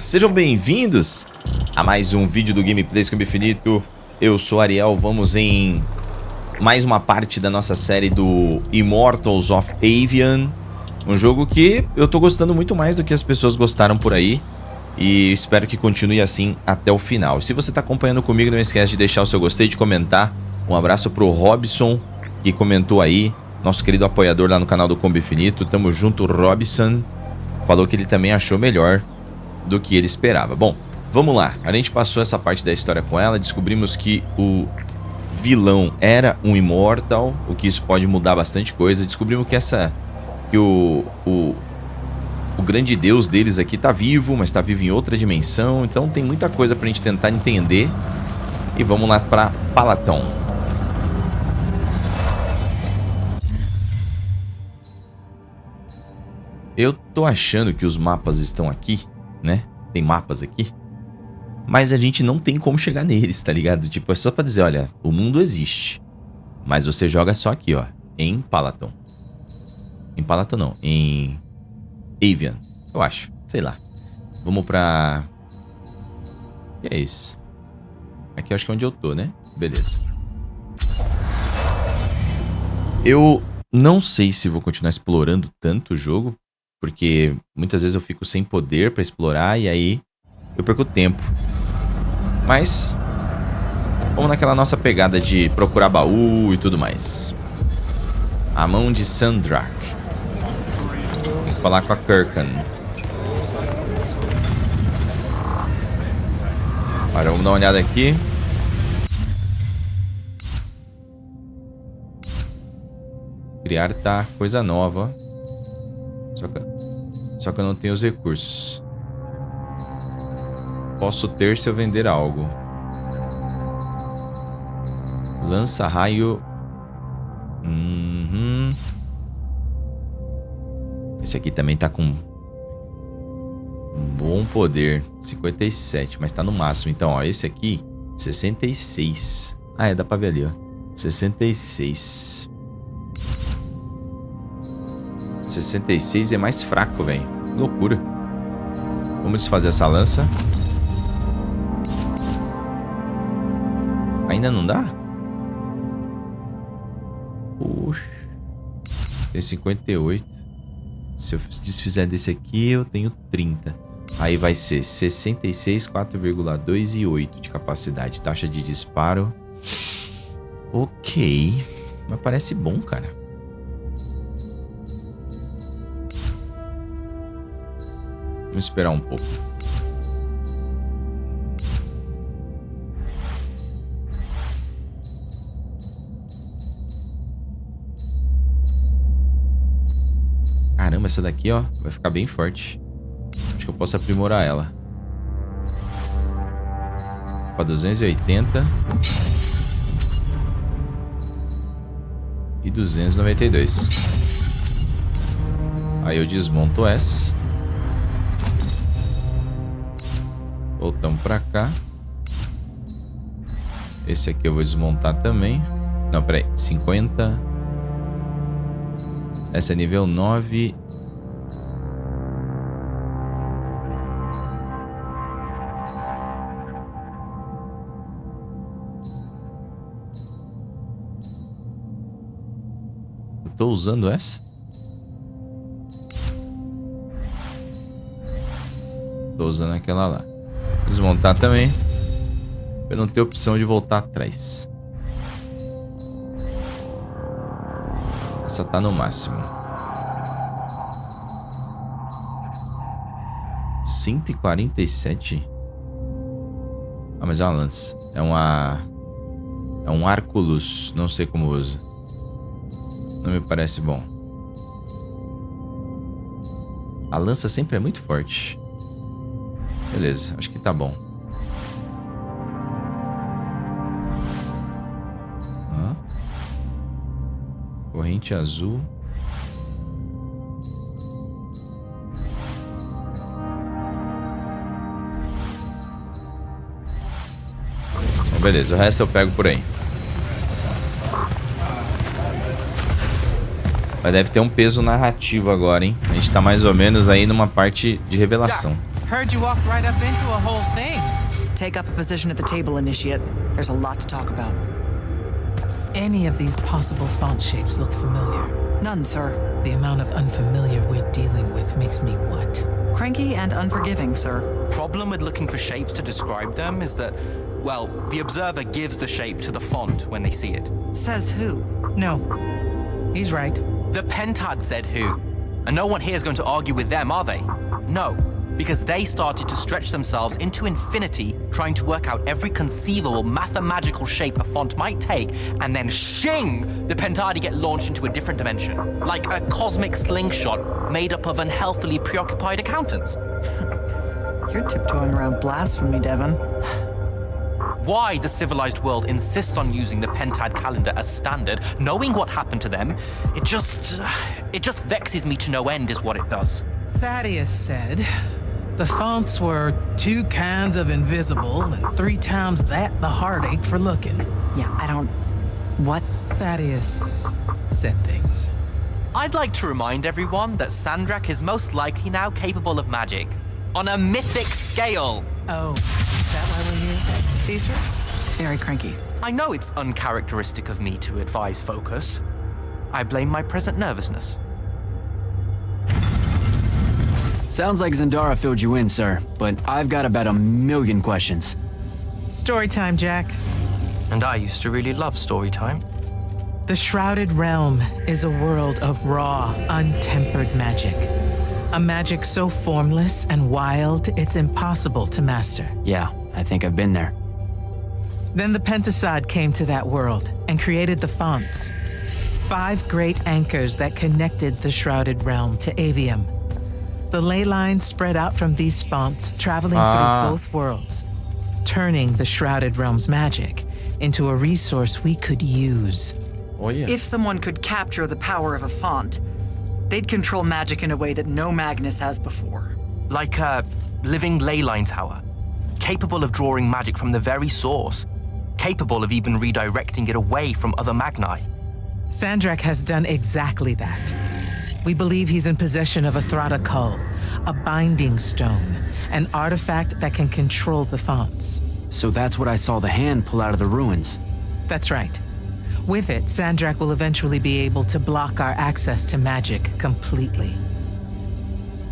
Sejam bem-vindos a mais um vídeo do Gameplays com Infinito. Eu sou Ariel, vamos em mais uma parte da nossa série do IMMORTALS of AVEUM. Um jogo que eu tô gostando muito mais do que as pessoas gostaram por aí. E espero que continue assim até o final. E se você tá acompanhando comigo, não esquece de deixar o seu gostei, de comentar. Um abraço pro Robson, que comentou aí. Nosso querido apoiador lá no canal do Combo Infinito. Tamo junto, Robson. Falou que ele também achou melhor do que ele esperava. Bom, vamos lá. A gente passou essa parte da história com ela. Descobrimos que o vilão era um Immortal, o que isso pode mudar bastante coisa. Descobrimos que o grande deus deles aqui tá vivo, mas tá vivo em outra dimensão. Então tem muita coisa pra gente tentar entender. E vamos lá pra Palaton. Eu tô achando que os mapas estão aqui, né? Tem mapas aqui. Mas a gente não tem como chegar neles, tá ligado? Tipo, é só pra dizer, olha, o mundo existe. Mas você joga só aqui, ó. Em Palaton. Em Palaton não, em Aveuum, eu acho. Sei lá. Vamos pra... O que é isso? Aqui eu acho que é onde eu tô, né? Beleza. Eu não sei se vou continuar explorando tanto o jogo, porque muitas vezes eu fico sem poder pra explorar e aí eu perco tempo. Mas vamos naquela nossa pegada de procurar baú e tudo mais. A mão de Sandrak. Vou falar com a Kirkan. Agora vamos dar uma olhada aqui. Criar tá coisa nova. Só que eu não tenho os recursos. Posso ter se eu vender algo. Lança raio. Esse aqui também tá com um bom poder. 57, mas tá no máximo. Então, ó, esse aqui, 66. Ah, é, dá pra ver ali, ó. 66. 66 é mais fraco, velho. Loucura. Vamos desfazer essa lança. Ainda não dá? Puxa. Tem 58. Se eu desfizer desse aqui, eu tenho 30. Aí vai ser 66, 4,2 e 8 de capacidade. Taxa de disparo. Ok. Mas parece bom, cara. Vamos esperar um pouco. Caramba, essa daqui, ó, vai ficar bem forte. Acho que eu posso aprimorar ela. Para 280. E 292. Aí eu desmonto essa. Voltamos pra cá. Esse aqui eu vou desmontar também. Não, peraí. 50. Essa é nível 9. Eu tô usando essa? Tô usando aquela lá. Desmontar também. Pra não ter opção de voltar atrás. Essa tá no máximo. 147. Ah, mas é uma lança. É um arco-luz. Não sei como usa. Não me parece bom. A lança sempre é muito forte. Beleza, acho que tá bom. Corrente azul. Bom, beleza, o resto eu pego por aí. Mas deve ter um peso narrativo agora, hein? A gente tá mais ou menos aí numa parte de revelação. Heard you walked right up into a whole thing. Take up a position at the table, Initiate. There's a lot to talk about. Any of these possible font shapes look familiar? None, sir. The amount of unfamiliar we're dealing with makes me what? Cranky and unforgiving, sir. Problem with looking for shapes to describe them is that, well, the observer gives the shape to the font when they see it. Says who? No. He's right. The pentad said who. And no one here is going to argue with them, are they? No. Because they started to stretch themselves into infinity, trying to work out every conceivable mathematical shape a font might take, and then shing, the pentadi get launched into a different dimension. Like a cosmic slingshot made up of unhealthily preoccupied accountants. You're tiptoeing around blasphemy, Devon. Why the civilized world insists on using the pentad calendar as standard, knowing what happened to them, it just vexes me to no end is what it does. Thaddeus said the fonts were 2 cans of invisible and 3 times that the heartache for looking. Yeah, I don't... What? Thaddeus said things. I'd like to remind everyone that Sandrak is most likely now capable of magic. On a mythic scale. Oh, is that why we're here? Caesar? Very cranky. I know it's uncharacteristic of me to advise focus. I blame my present nervousness. Sounds like Zendara filled you in, sir, but I've got about 1,000,000 questions. Story time, Jack. And I used to really love story time. The Shrouded Realm is a world of raw, untempered magic. A magic so formless and wild, it's impossible to master. Yeah, I think I've been there. Then the Pentasod came to that world and created the fonts. 5 great anchors that connected the Shrouded Realm to Avium. The ley lines spread out from these fonts, traveling through both worlds, turning the Shrouded Realm's magic into a resource we could use. Oh, yeah. If someone could capture the power of a font, they'd control magic in a way that no Magnus has before. Like a living leyline tower, capable of drawing magic from the very source, capable of even redirecting it away from other Magni. Sandrak has done exactly that. We believe he's in possession of a Thrata Cull, a binding stone, an artifact that can control the fonts. So that's what I saw the hand pull out of the ruins. That's right. With it, Sandrak will eventually be able to block our access to magic completely.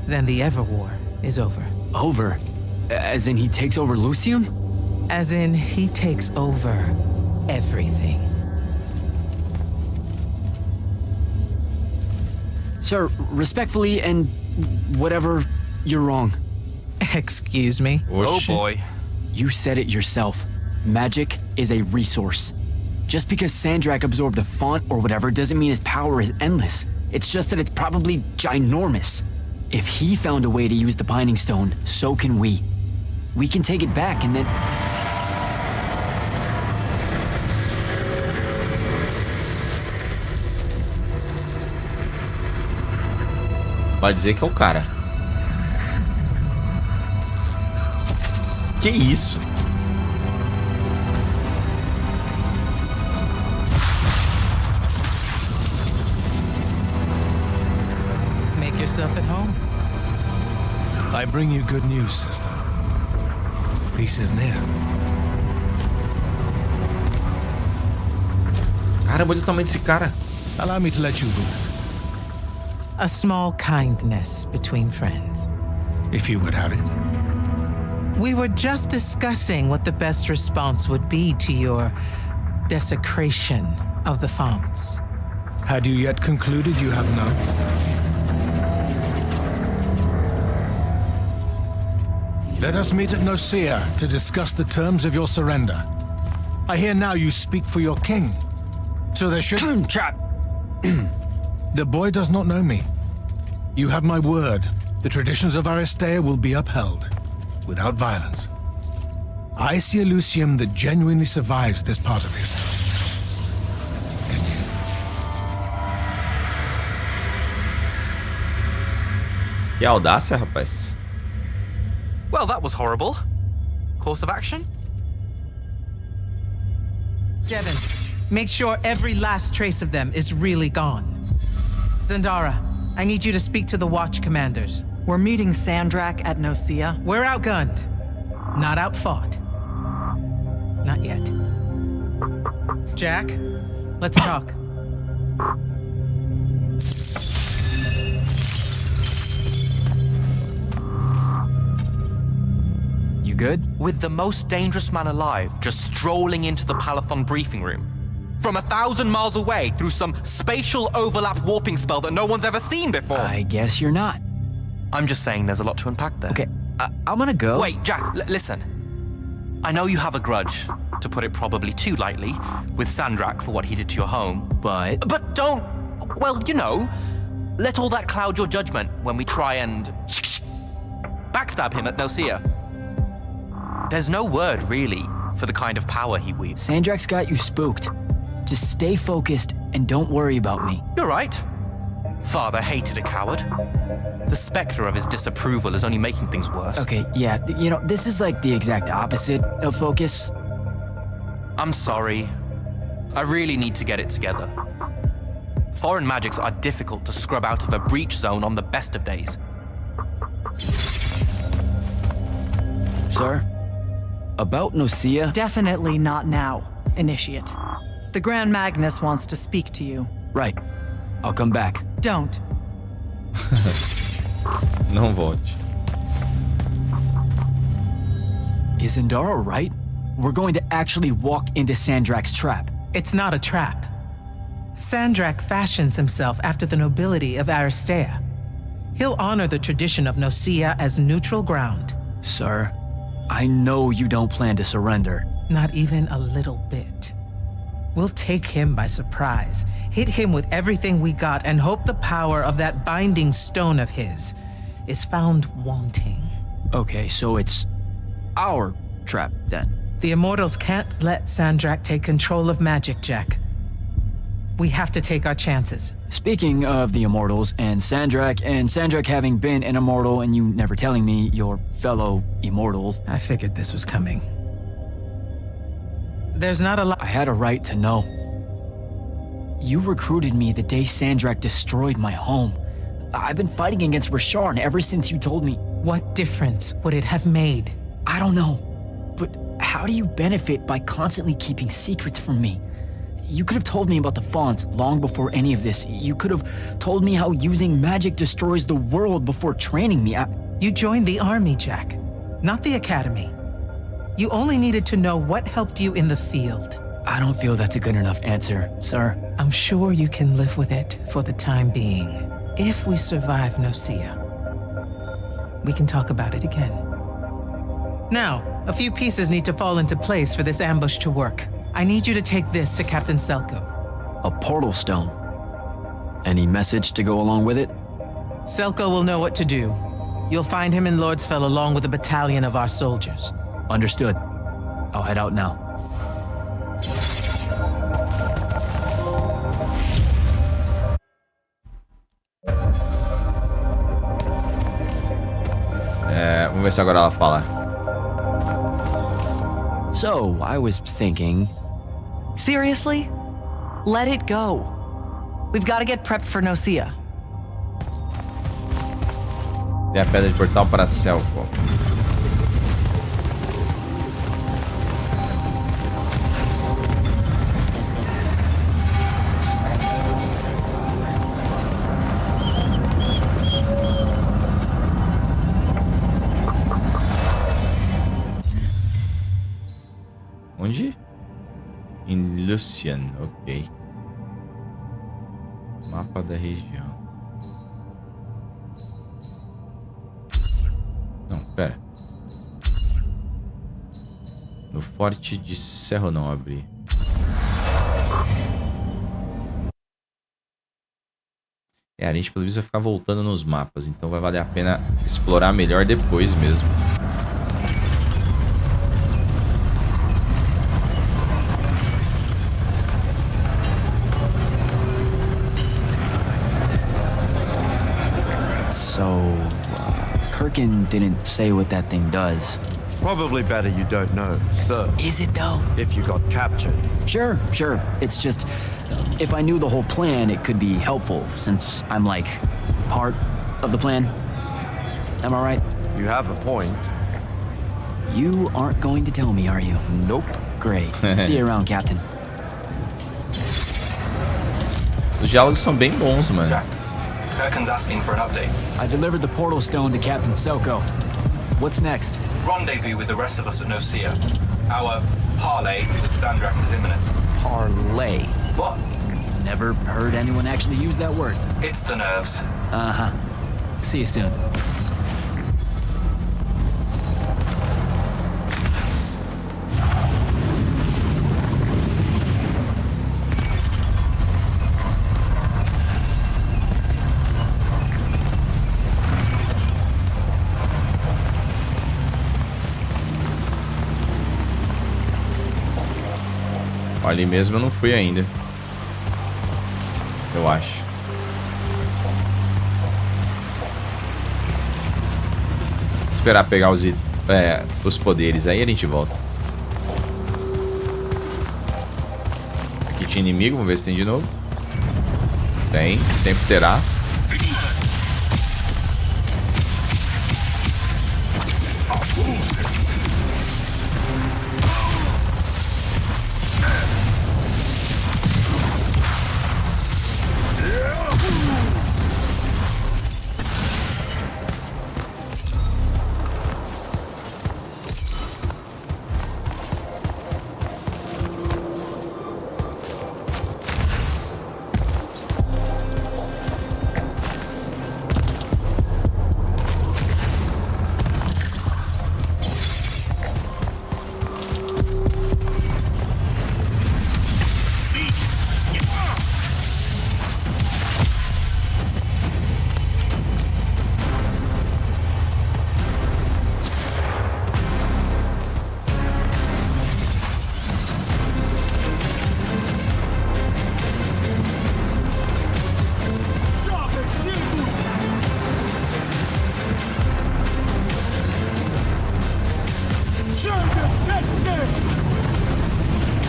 Then the Everwar is over. Over? As in he takes over Lucium? As in, he takes over everything. Sir, respectfully and whatever, you're wrong. Excuse me? Oh boy. You said it yourself. Magic is a resource. Just because Sandrak absorbed a font or whatever doesn't mean his power is endless. It's just that it's probably ginormous. If he found a way to use the Binding Stone, so can we. We can take it back and then... Vai dizer que é o cara. Que isso? Make yourself at home. I bring you good news, sister. Peace is near. Caramba, olha o tamanho desse cara. Allow me to let you witness it, A small kindness between friends. if you would have it. We were just discussing what the best response would be to your desecration of the fonts. Had you yet concluded you have none? Let us meet at Nocia to discuss the terms of your surrender. I hear now you speak for your king. So there should... Trap! The boy does not know me. You have my word. The traditions of Aristea will be upheld, without violence. I see a Lucium that genuinely survives this part of history. Can you? Que audácia, rapaz. Well, that was horrible. Course of action? Devon, make sure every last trace of them is really gone. Zendara, I need you to speak to the Watch commanders. We're meeting Sandrak at Nocia. We're outgunned, not outfought. Not yet. Jack, let's talk. You good? With the most dangerous man alive just strolling into the Palathon briefing room. From 1,000 miles away through some spatial overlap warping spell that no one's ever seen before. I guess you're not. I'm just saying there's a lot to unpack there. Okay, I'm gonna go. Wait, Jack, listen. I know you have a grudge, to put it probably too lightly, with Sandrak for what he did to your home. But don't, well, you know, let all that cloud your judgment when we try and backstab him at Nocia. There's no word, really, for the kind of power he wields. Sandrak's got you spooked. Just stay focused and don't worry about me. You're right. Father hated a coward. The specter of his disapproval is only making things worse. Okay, yeah, you know, this is like the exact opposite of focus. I'm sorry. I really need to get it together. Foreign magics are difficult to scrub out of a breach zone on the best of days. Sir? About Nocia? Definitely not now, Initiate. The Grand Magnus wants to speak to you. Right. I'll come back. Don't. Não volte. Is Zendara right? We're going to actually walk into Sandrak's trap. It's not a trap. Sandrak fashions himself after the nobility of Aristea. He'll honor the tradition of Nocia as neutral ground. Sir, I know you don't plan to surrender. Not even a little bit. We'll take him by surprise, hit him with everything we got, and hope the power of that binding stone of his is found wanting. Okay, so it's our trap then. The Immortals can't let Sandrak take control of magic, Jack. We have to take our chances. Speaking of the Immortals and Sandrak having been an Immortal and you never telling me your fellow Immortal. I figured this was coming. There's not a lot. I had a right to know. You recruited me the day Sandrak destroyed my home. I've been fighting against Rasharn ever since you told me. What difference would it have made? I don't know, but how do you benefit by constantly keeping secrets from me? You could have told me about the fonts long before any of this. You could have told me how using magic destroys the world before training me. You joined the army, Jack, not the academy. You only needed to know what helped you in the field. I don't feel that's a good enough answer, sir. I'm sure you can live with it for the time being. If we survive Nocia, we can talk about it again. Now, a few pieces need to fall into place for this ambush to work. I need you to take this to Captain Selko. A portal stone. Any message to go along with it? Selko will know what to do. You'll find him in Lordsfell along with a battalion of our soldiers. Understood. I'll head out now. Vamos ver se agora ela fala. So, I was thinking... Seriously? Let it go. We've got to get prepped for Nocia. Tem a pedra de portal para Selko. Onde? Em Lucian, ok. Mapa da região. Não, pera. No Forte de Cerro Nobre. A gente pelo visto vai ficar voltando nos mapas, então vai valer a pena explorar melhor depois mesmo. So, Kirkin didn't say what that thing does. Probably better you don't know, sir. Is it though? If you got captured. Sure. It's just, If I knew the whole plan, it could be helpful, since I'm like part of the plan. Am I right? You have a point. You aren't going to tell me, are you? Nope. Great. See you around, Captain. Os diálogos são bem bons, mano. Jack, Kirkland's asking for an update. I delivered the portal stone to Captain Selko. What's next? Rendezvous with the rest of us at Nocia. Our parley with Sandrak is imminent. Parlay. What? Never heard anyone actually use that word. It's the nerves. Uh-huh. See you soon. Ali mesmo eu não fui ainda. Eu acho. Esperar pegar os poderes, aí a gente volta. Aqui tinha inimigo, vamos ver se tem de novo. Tem, sempre terá.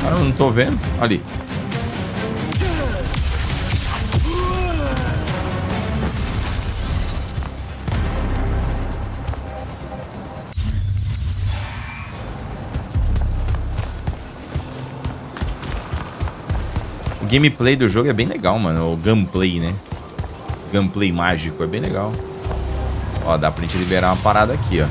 Cara, eu não tô vendo. Ali. O gameplay do jogo é bem legal, mano. O gameplay, né? Gameplay mágico é bem legal. Ó, dá pra gente liberar uma parada aqui, ó.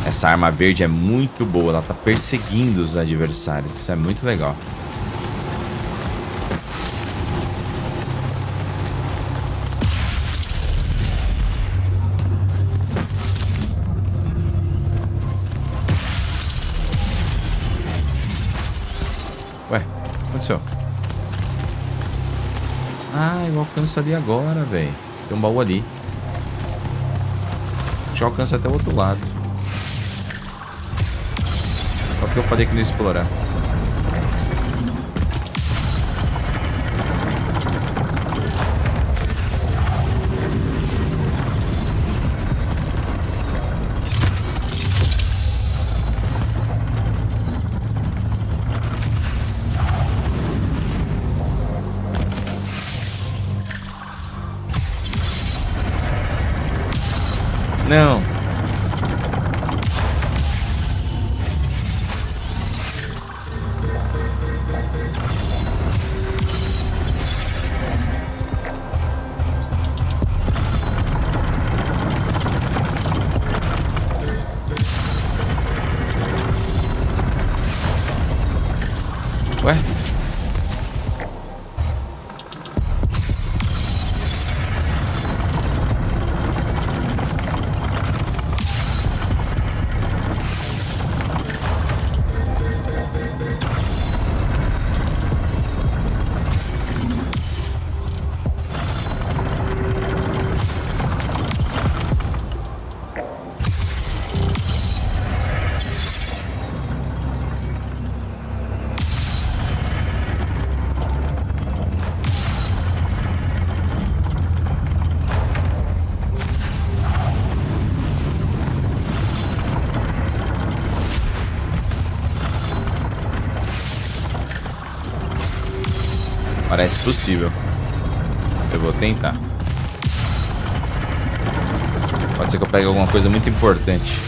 Essa arma verde é muito boa, ela tá perseguindo os adversários, isso é muito legal. Ué, o que aconteceu? Ah, eu alcanço ali agora, velho. Tem um baú ali. Já alcança até o outro lado. Só que eu falei que não ia explorar. Não. Ué? Parece possível. Eu vou tentar. Pode ser que eu pegue alguma coisa muito importante.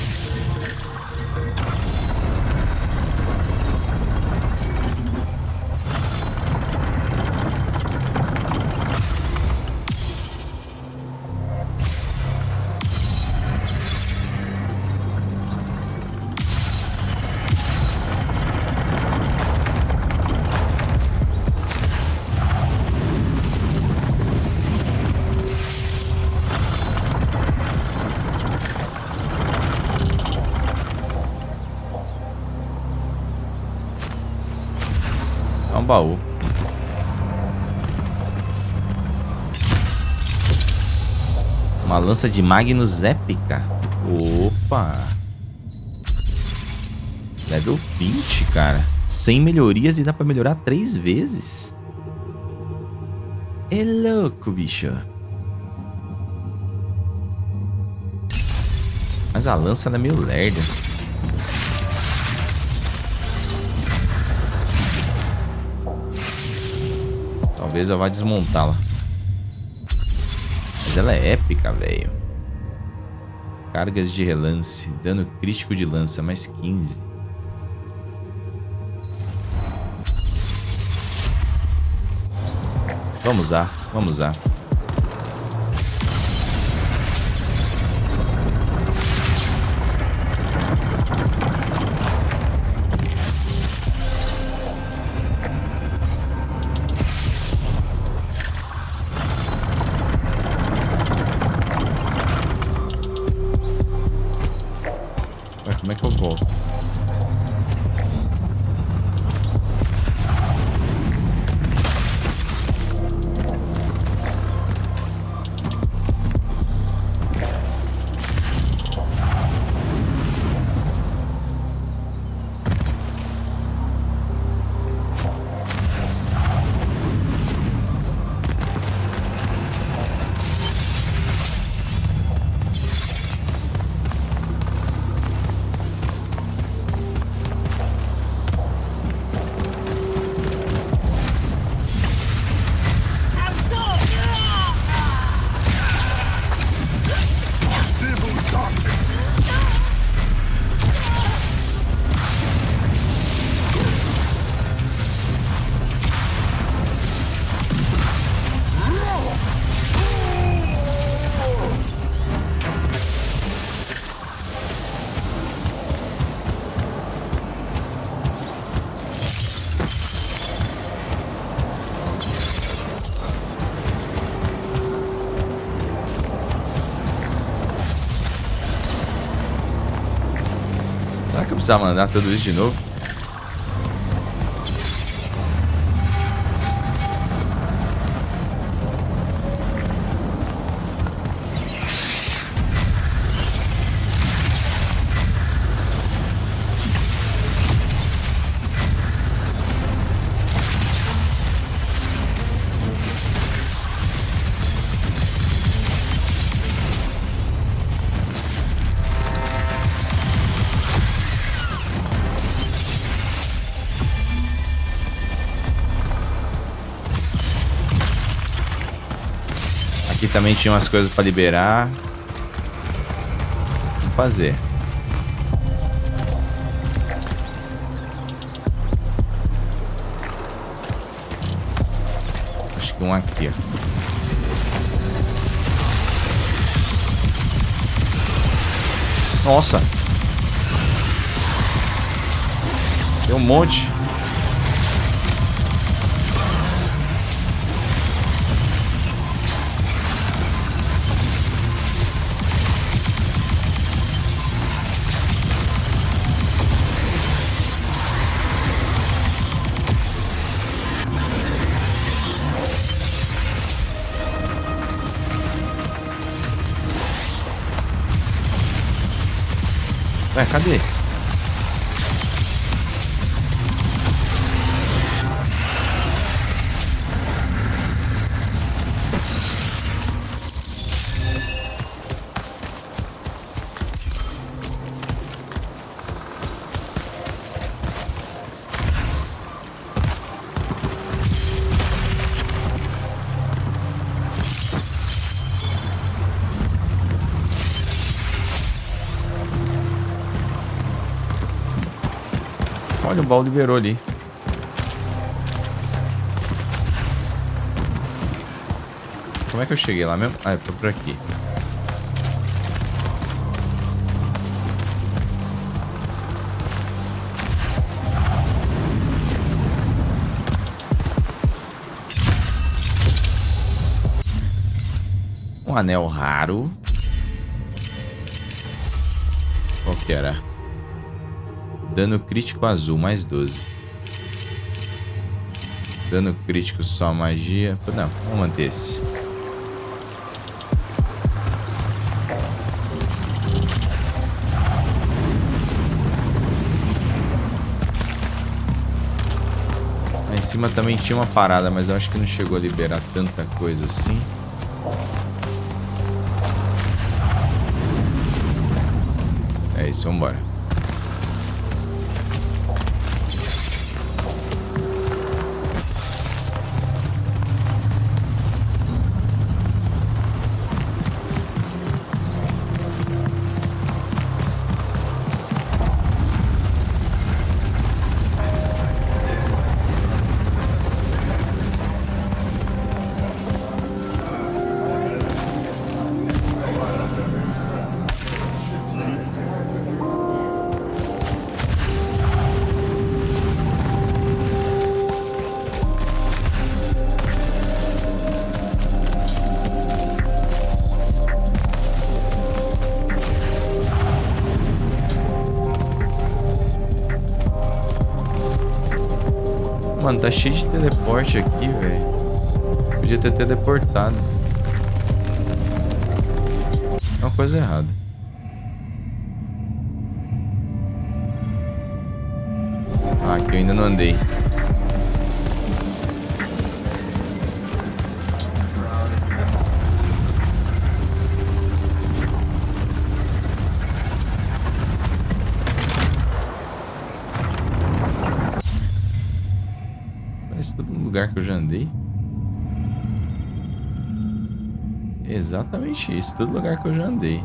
Baú. Uma lança de Magnus épica. Opa. Level 20, cara. 100 melhorias e dá pra melhorar 3 vezes. É louco, bicho. Mas a lança é meio lerda. Talvez eu vá desmontá-la. Mas ela é épica, velho. Cargas de relance. Dano crítico de lança, mais 15. Vamos usar, vamos usar. Como é que eu volto? Será que eu precisava mandar tudo isso de novo? Aqui também tinha umas coisas pra liberar. Vamos fazer. Acho que um aqui, ó. Nossa! Tem um monte. Ué, cadê? Olha, o baú liberou ali. Como é que eu cheguei lá mesmo? Ah, foi por aqui. Um anel raro. Qual que era? Dano crítico azul, mais 12. Dano crítico só magia. Não, vamos manter esse. Lá em cima também tinha uma parada, mas eu acho que não chegou a liberar tanta coisa assim. É isso, vambora. Mano, tá cheio de teleporte aqui, velho. Podia ter teleportado. É uma coisa errada. Ah, aqui eu ainda não andei. Parece todo lugar que eu já andei. Exatamente isso, todo lugar que eu já andei.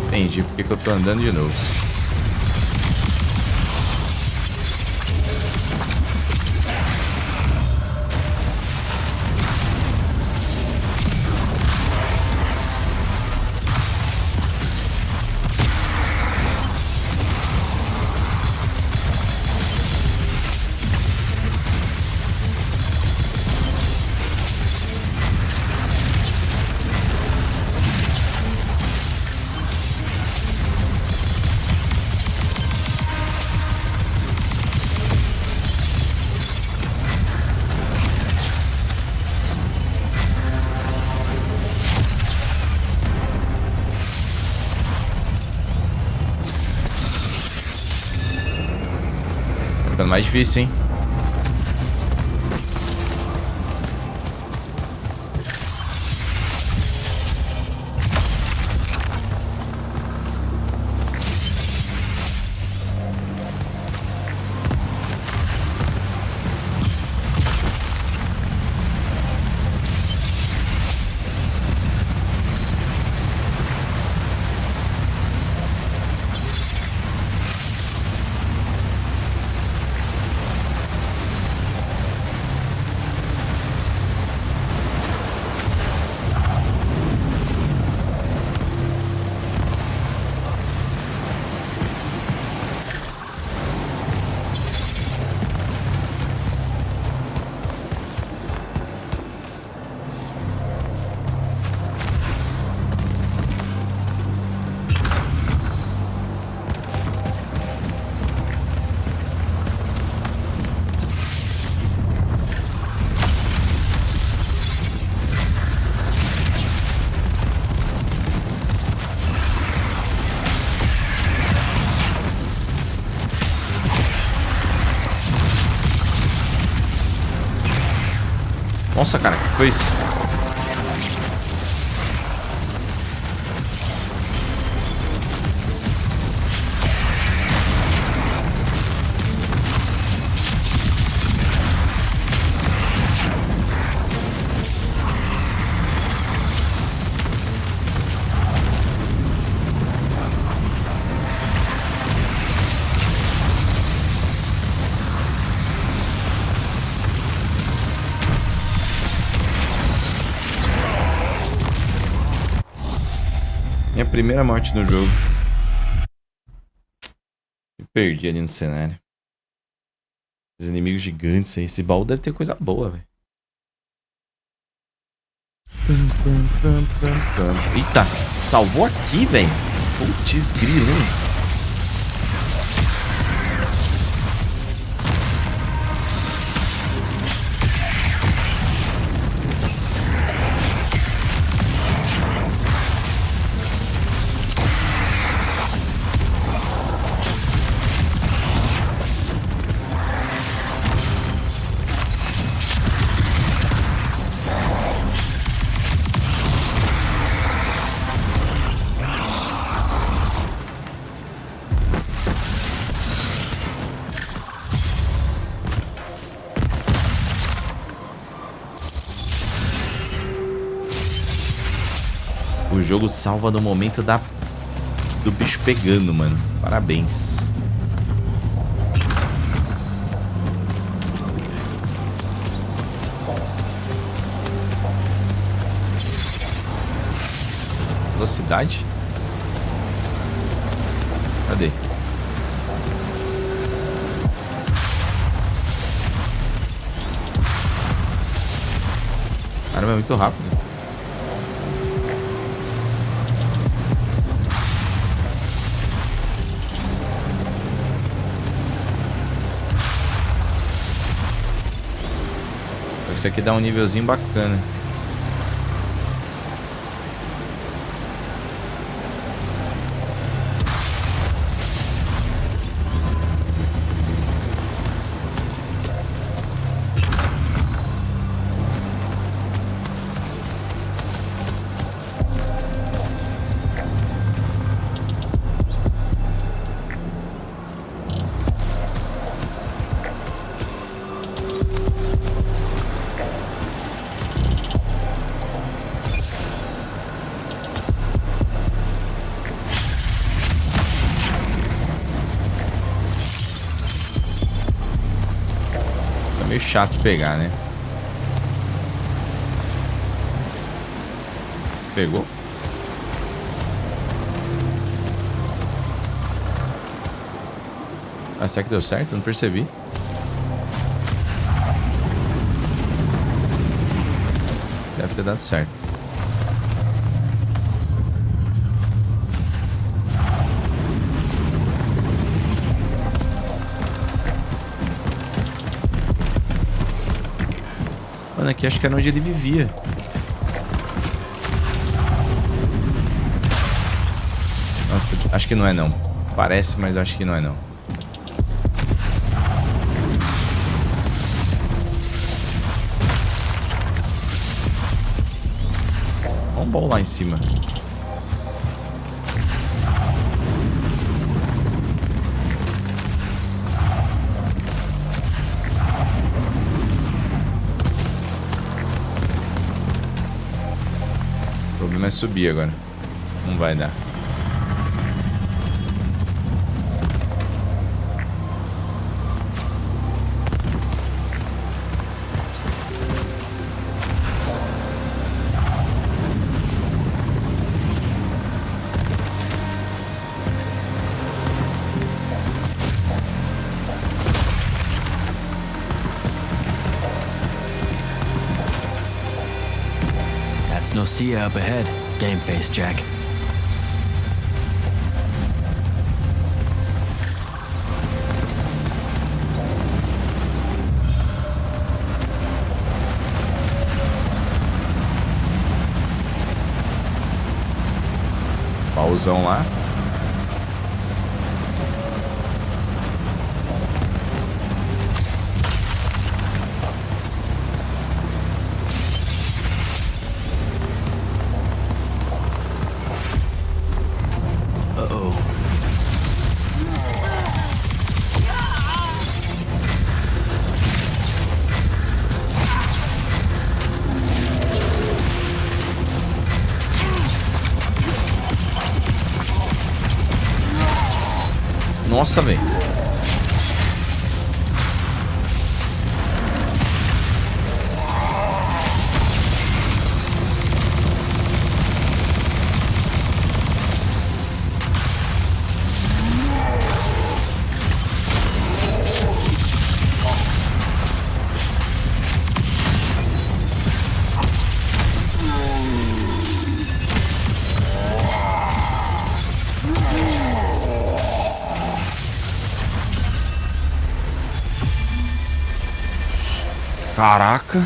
Entendi porque que eu tô andando de novo. Tá ficando mais difícil, hein? Nossa, cara, que foi isso? primeira morte no jogo. Me perdi ali no cenário. Os inimigos gigantes aí. Esse baú deve ter coisa boa, velho. Eita, salvou aqui, velho. Putz, grilo, hein? O jogo salva no momento do bicho pegando, mano. Parabéns. Velocidade? Cadê? Caramba, é muito rápido. Isso aqui dá um nívelzinho bacana. Meio chato pegar, né? Pegou? Ah, será que deu certo? Não percebi. Deve ter dado certo. Mano, aqui acho que era onde ele vivia. Acho que não é não. Parece, mas acho que não é não. Olha um bom lá em cima. O problema é subir agora. Não vai dar. No see ya up ahead. Game face, Jack. Pausão lá. Nossa, velho. Caraca.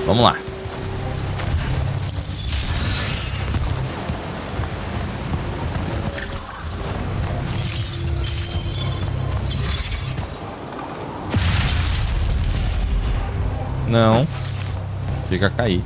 Vamos lá. Não. Chega a cair.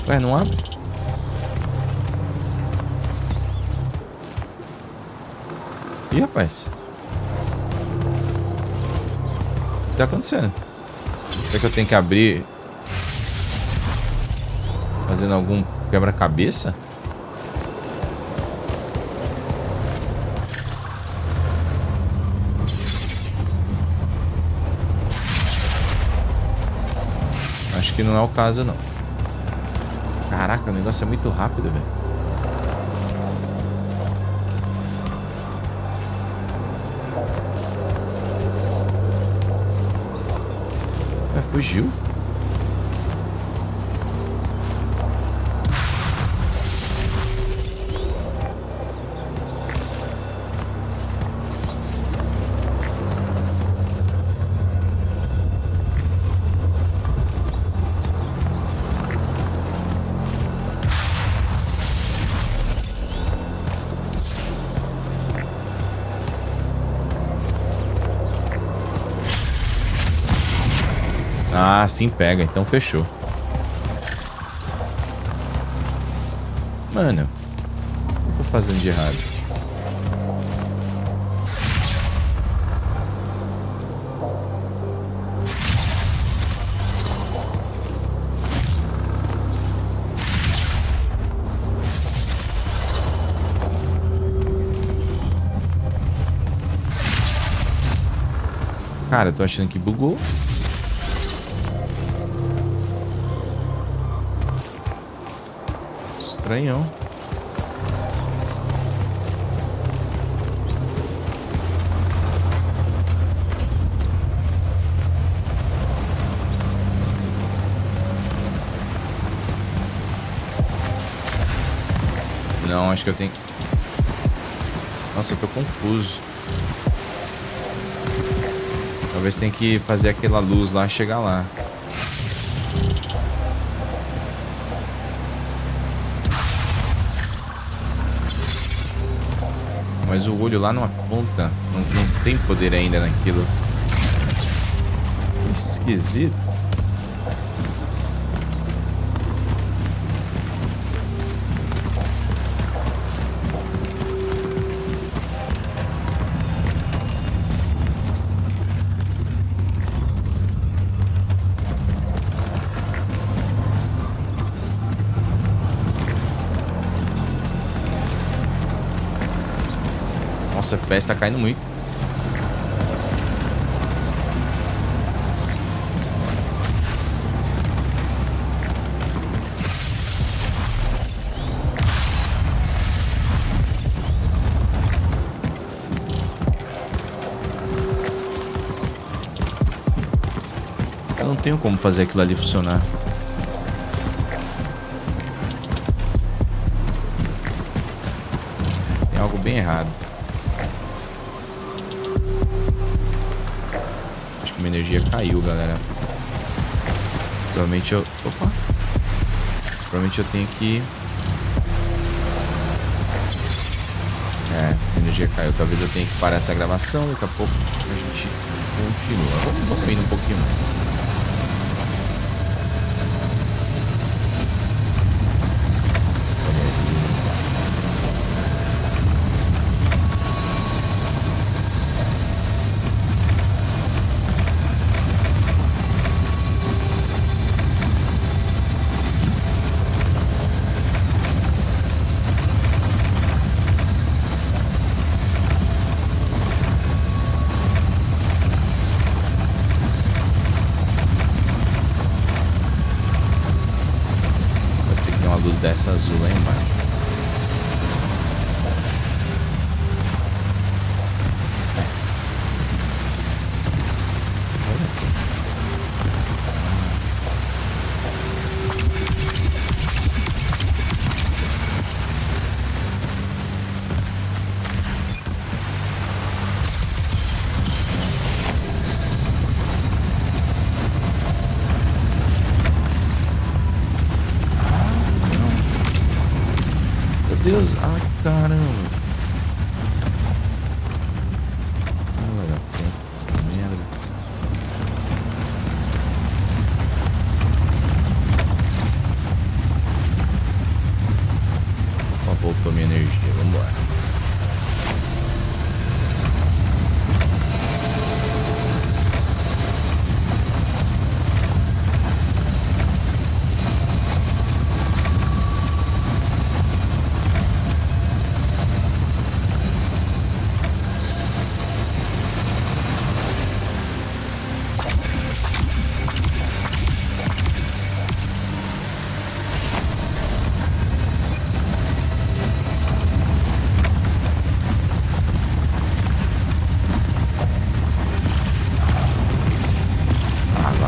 Ué, não abre? Ih, rapaz. O que tá acontecendo? Será que eu tenho que abrir fazendo algum quebra-cabeça? Acho que não é o caso, não. Caraca, o negócio é muito rápido, velho. Fugiu. Ah, sim, pega. Então fechou. Mano, o que eu tô fazendo de errado? Cara, eu tô achando que bugou. Estranhão. Não, acho que eu tenho que... Nossa, eu tô confuso. Talvez tenha que fazer aquela luz lá chegar lá. Mas o olho lá não aponta. Não tem poder ainda naquilo. Esquisito. Nossa, o FPS tá caindo muito. Eu não tenho como fazer aquilo ali funcionar. Tem algo bem errado. Minha energia caiu, galera. Provavelmente eu... Opa! Provavelmente eu tenho que... É, a energia caiu. Talvez eu tenha que parar essa gravação. Daqui a pouco a gente continua. Vamos indo um pouquinho mais. Dessa azul lá embaixo. Deus, ai caramba. Não vai dar tempo essa merda. Ó, voltou minha energia, vambora.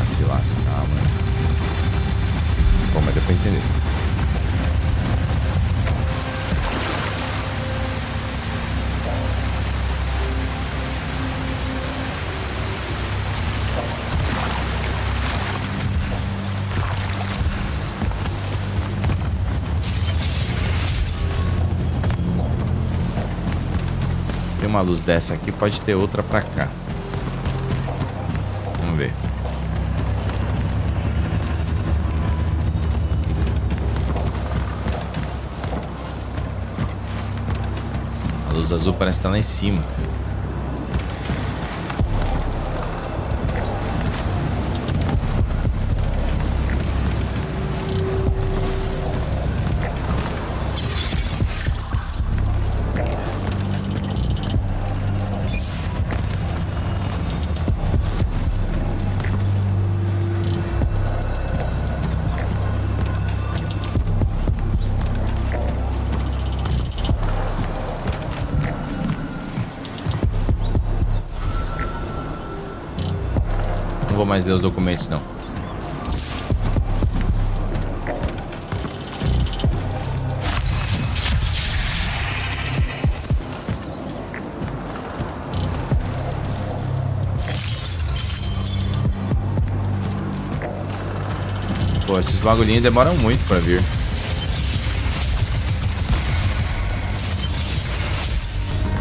Se lascar, mano. Bom, mas deu pra entender. Se tem uma luz dessa aqui, pode ter outra pra cá. Vamos ver. A luz azul parece estar lá em cima. Não vou mais ler os documentos, não. Pô, esses bagulhinhos demoram muito pra vir.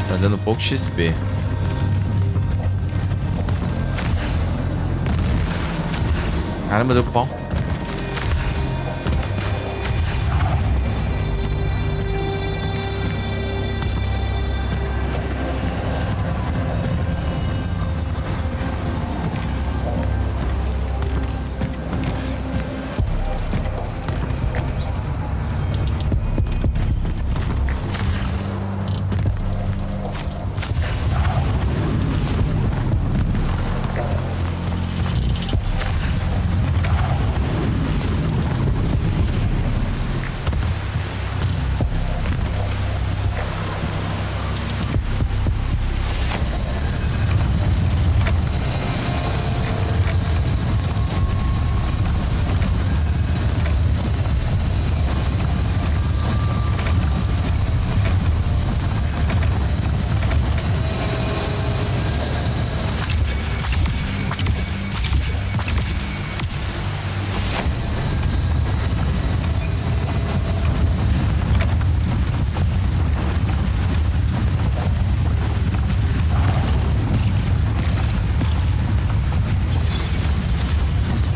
Tá dando pouco XP. Caramba, deu pau.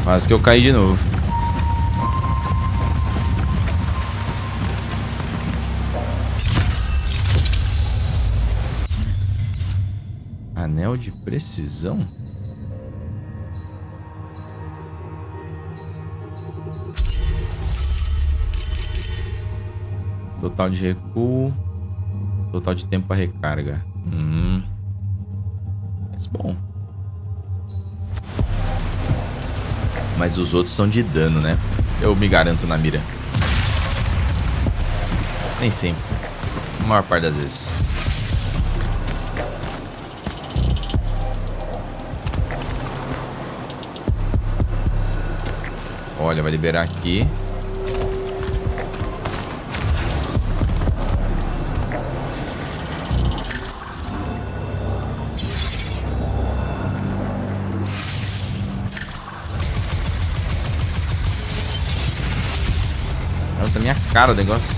Quase que eu caí de novo. Anel de precisão? Total de recuo. Total de tempo para recarga. Mas bom. Mas os outros são de dano, né? Eu me garanto na mira. Nem sempre. A maior parte das vezes. Olha, vai liberar aqui. Tá na minha cara o negócio.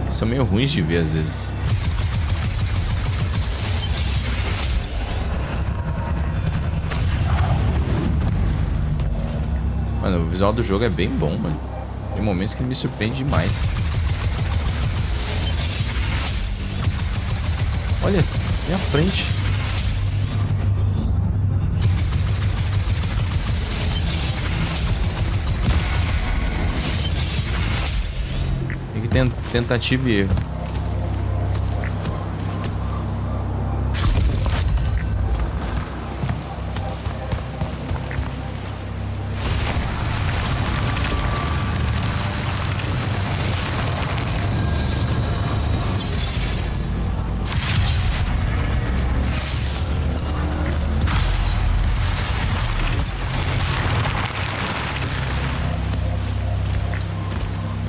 São meio ruins de ver às vezes. Mano, o visual do jogo é bem bom, mano. Tem momentos que ele me surpreende demais. Olha, minha frente. Tem que ter tentativa e erro.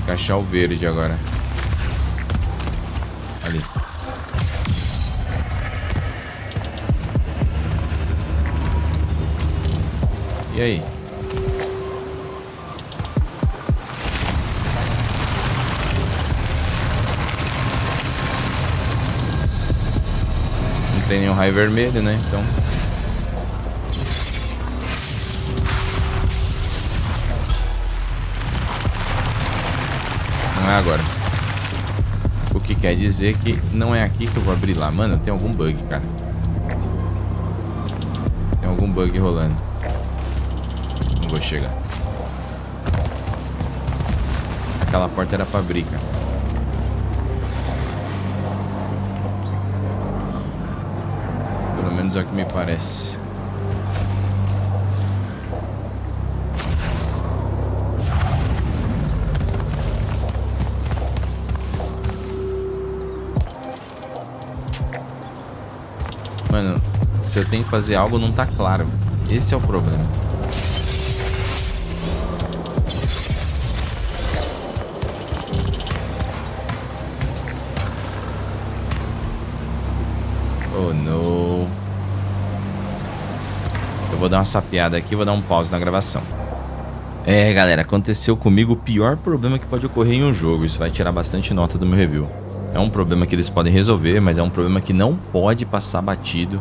Achar o verde agora. Ali. E aí? Não tem nenhum raio vermelho, né? Então. Não é agora. O que quer dizer que não é aqui que eu vou abrir lá. Mano, tem algum bug, cara. Tem algum bug rolando. Não vou chegar. Aquela porta era pra abrir, cara. Pelo menos é o que me parece. Mano, se eu tenho que fazer algo, não tá claro. Esse é o problema. Oh, não. Eu vou dar uma sapeada aqui, vou dar um pause na gravação. É, galera, aconteceu comigo o pior problema que pode ocorrer em um jogo. Isso vai tirar bastante nota do meu review. É um problema que eles podem resolver, mas é um problema que não pode passar batido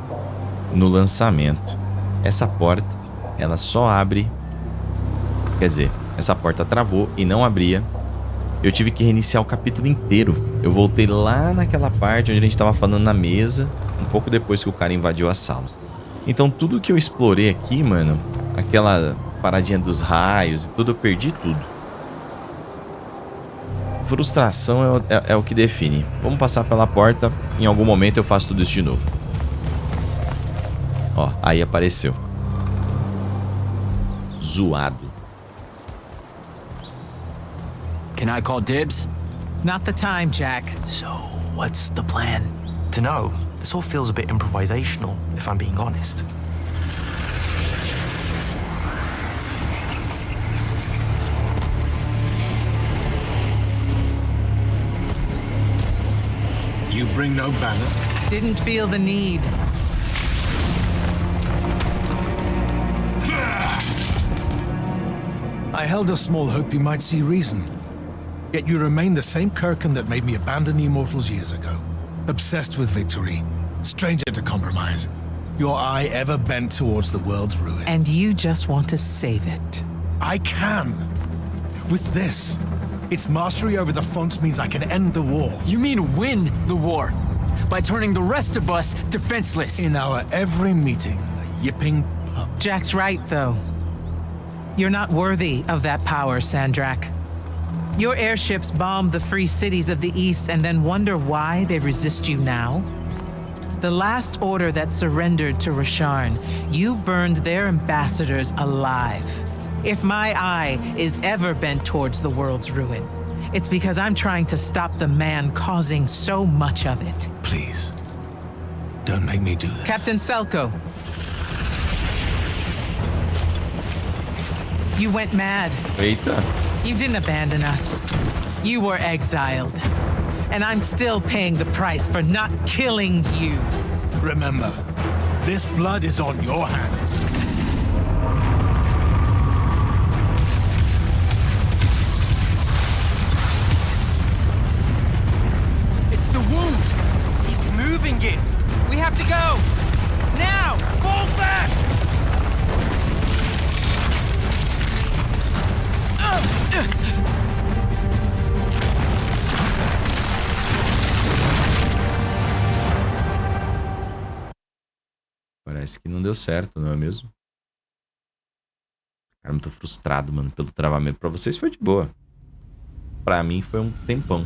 no lançamento. Essa porta, ela só abre... Quer dizer, essa porta travou e não abria. Eu tive que reiniciar o capítulo inteiro. Eu voltei lá naquela parte onde a gente estava falando na mesa, um pouco depois que o cara invadiu a sala. Então tudo que eu explorei aqui, mano, aquela paradinha dos raios e tudo, eu perdi tudo. Frustração é o que define. Vamos passar pela porta. Em algum momento eu faço tudo isso de novo. Ó, aí apareceu. Zoado. Can I call dibs? Not the time, Jack. So, what's the plan? Dunno. This all feels a bit improvisational, if I'm being honest. You bring no banner? Didn't feel the need. I held a small hope you might see reason. Yet you remain the same Kirkin that made me abandon the Immortals years ago. Obsessed with victory, stranger to compromise. Your eye ever bent towards the world's ruin. And you just want to save it. I can. With this. Its mastery over the fonts means I can end the war. You mean win the war? By turning the rest of us defenseless. In our every meeting, a yipping pup. Jack's right, though. You're not worthy of that power, Sandrak. Your airships bombed the free cities of the East and then wonder why they resist you now? The last order that surrendered to Rasharn, you burned their ambassadors alive. If my eye is ever bent towards the world's ruin, it's because I'm trying to stop the man causing so much of it. Please, don't make me do this. Captain Selko. You went mad. Eita. You didn't abandon us. You were exiled. And I'm still paying the price for not killing you. Remember, this blood is on your hands. It's the wound! He's moving it! We have to go! Now! Fall back! Parece que não deu certo, não é mesmo? Cara, eu tô frustrado, mano, pelo travamento. Pra vocês foi de boa. Pra mim foi um tempão.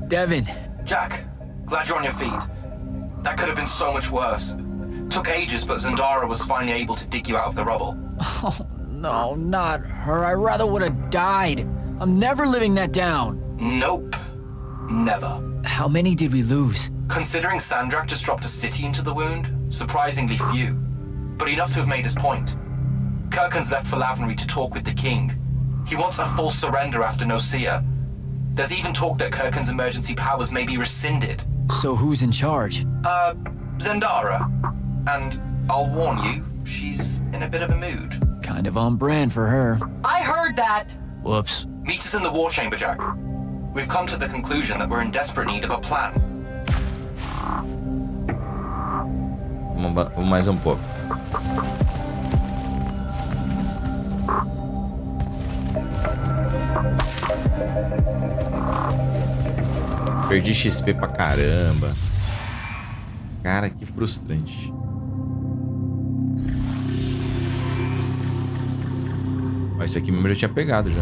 Devin. Jack, glad you're on your feet. That could have been so much worse. Took ages, but Zendara was finally able to dig you out of the rubble. Oh, no, not her. I rather would have died. I'm never living that down. Nope. Never. How many did we lose? Considering Sandrak just dropped a city into the wound, surprisingly few. But enough to have made his point. Kirkhan's left for Lavenry to talk with the king. He wants a full surrender after Nocia. There's even talk that Kirkhan's emergency powers may be rescinded. So who's in charge? Zendara. And I'll warn you, she's in a bit of a mood. Kind of on brand for her. I heard that! Whoops. Meet us in the war chamber, Jack. We've come to the conclusion that we're in desperate need of a plan. Vamos mais um pouco. Perdi XP pra caramba. Cara, que frustrante. Mas esse aqui mesmo eu já tinha pegado já.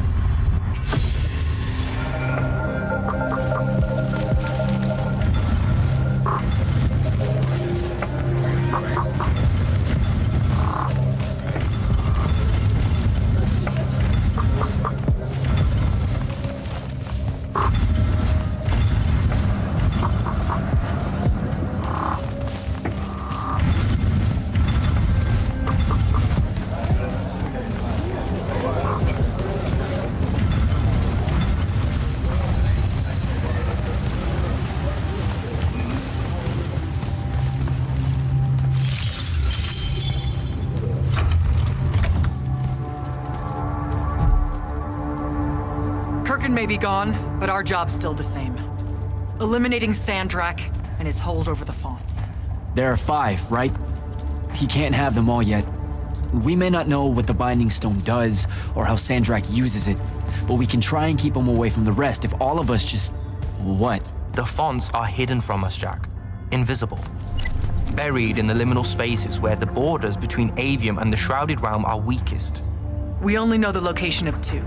May be gone, but our job's still the same. Eliminating Sandrak and his hold over the fonts. There are 5, right? He can't have them all yet. We may not know what the Binding Stone does or how Sandrak uses it, but we can try and keep him away from the rest if all of us just... What? The fonts are hidden from us, Jack. Invisible. Buried in the liminal spaces where the borders between Avium and the Shrouded Realm are weakest. We only know the location of 2.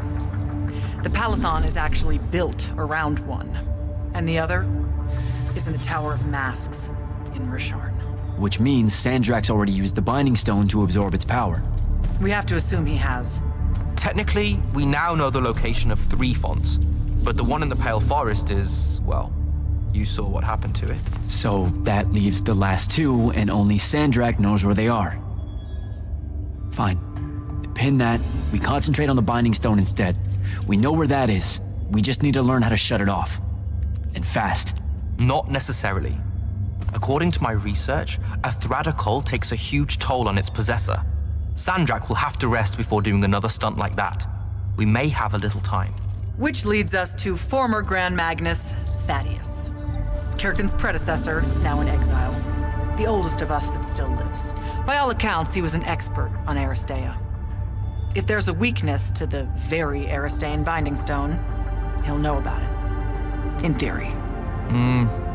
The Palathon is actually built around one, and the other is in the Tower of Masks in Rasharn. Which means Sandrak's already used the Binding Stone to absorb its power. We have to assume he has. Technically, we now know the location of 3 fonts, but the one in the Pale Forest is, well, you saw what happened to it. So that leaves the last 2, and only Sandrak knows where they are. Fine. pin that. We concentrate on the binding stone instead. We know where that is. We just need to learn how to shut it off. And fast. Not necessarily. According to my research, a Thradacol takes a huge toll on its possessor. Sandrak will have to rest before doing another stunt like that. We may have a little time. Which leads us to former Grand Magnus Thaddeus. Kirkin's predecessor, now in exile. The oldest of us that still lives. By all accounts, he was an expert on Aristea. If there's a weakness to the very Aristean binding stone, he'll know about it. In theory.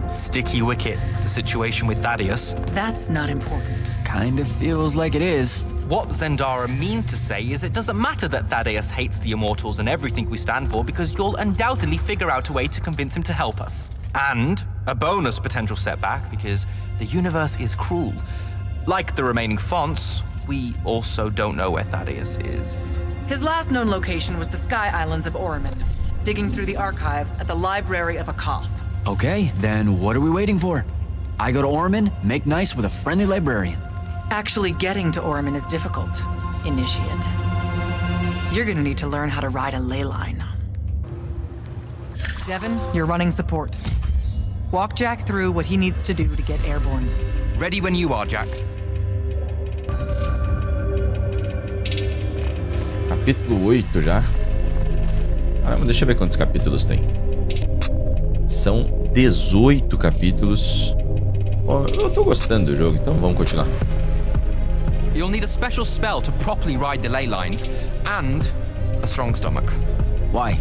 Sticky wicket, the situation with Thaddeus. That's not important. Kind of feels like it is. What Zendara means to say is it doesn't matter that Thaddeus hates the Immortals and everything we stand for, because you'll undoubtedly figure out a way to convince him to help us. And a bonus potential setback, because the universe is cruel. Like the remaining fonts, we also don't know where Thaddeus is. His last known location was the Sky Islands of Oromon, digging through the archives at the Library of Akoth. Okay, then what are we waiting for? I go to Oromon, make nice with a friendly librarian. Actually getting to Oromon is difficult, Initiate. You're gonna need to learn how to ride a ley line. Devin, you're running support. Walk Jack through what he needs to do to get airborne. Ready when you are, Jack. Capítulo 8 já. Caramba, deixa eu ver quantos capítulos tem. São 18 capítulos. Oh, eu tô gostando do jogo, então vamos continuar. You'll need a special spell to properly ride the ley lines, and a strong stomach. Why?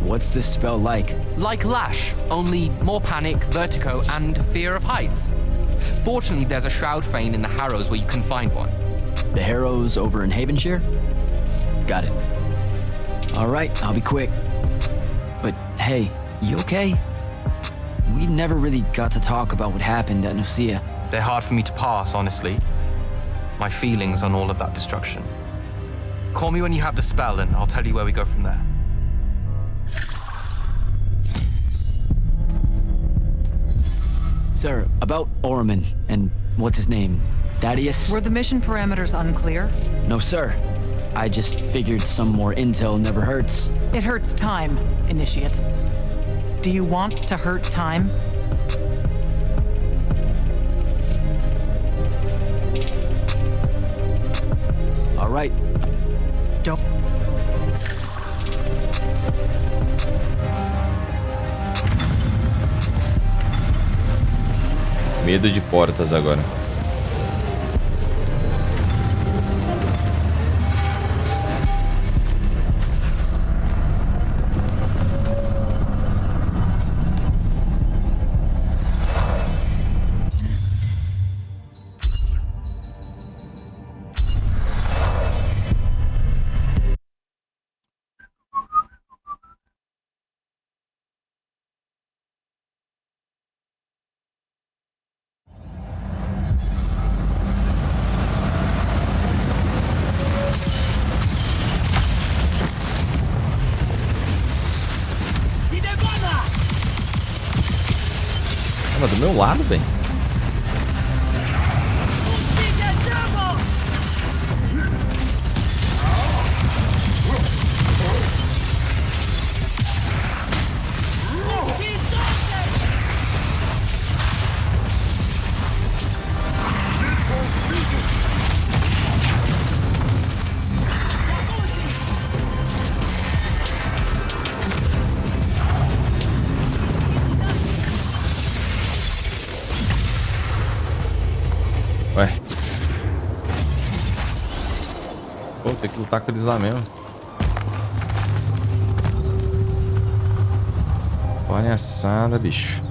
What's this spell like? Like Lash, only more panic, vertigo, and fear of heights. Fortunately, there's a Shroud Fane in the Harrows where you can find one. The Harrows over in Havenshire? Got it. All right, I'll be quick. But hey, you okay? We never really got to talk about what happened at Nocia. They're hard for me to pass, honestly. My feelings on all of that destruction. Call me when you have the spell and I'll tell you where we go from there. Sir, about Oromon and what's his name? Thaddeus? Were the mission parameters unclear? No, sir. I just figured some more intel never hurts. It hurts time, Initiate. Do you want to hurt time? All right. Don't. Medo de portas agora. Do meu lado, velho. Ué. Pô, tem que lutar com eles lá mesmo. Palhaçada, bicho.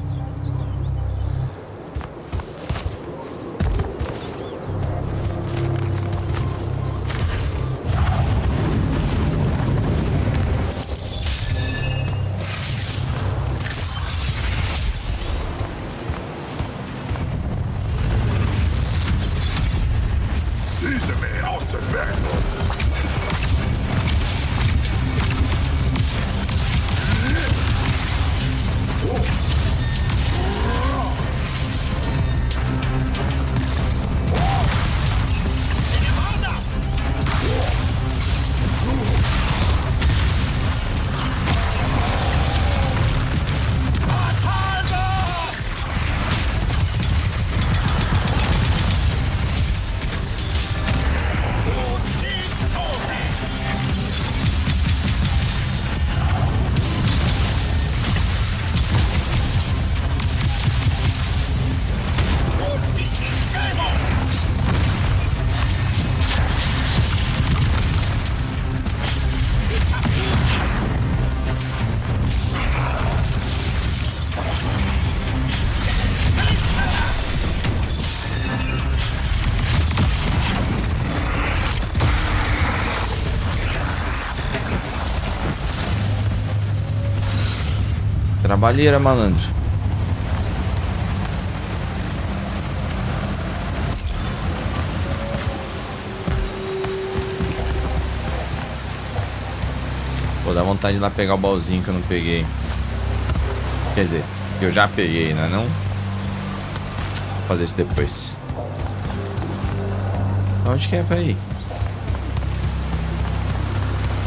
trabalheira, malandro. Pô, dá vontade de ir lá pegar o baúzinho que eu não peguei. Quer dizer, que eu já peguei, né? Não? Vou fazer isso depois. Onde que é pra ir?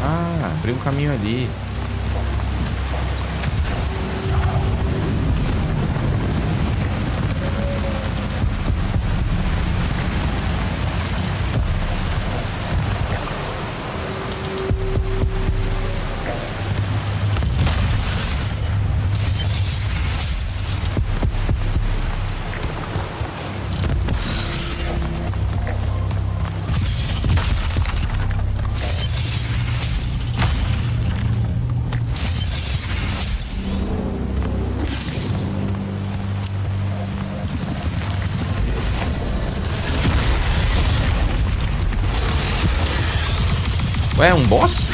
Ah, abriu um caminho ali. Ué, um boss?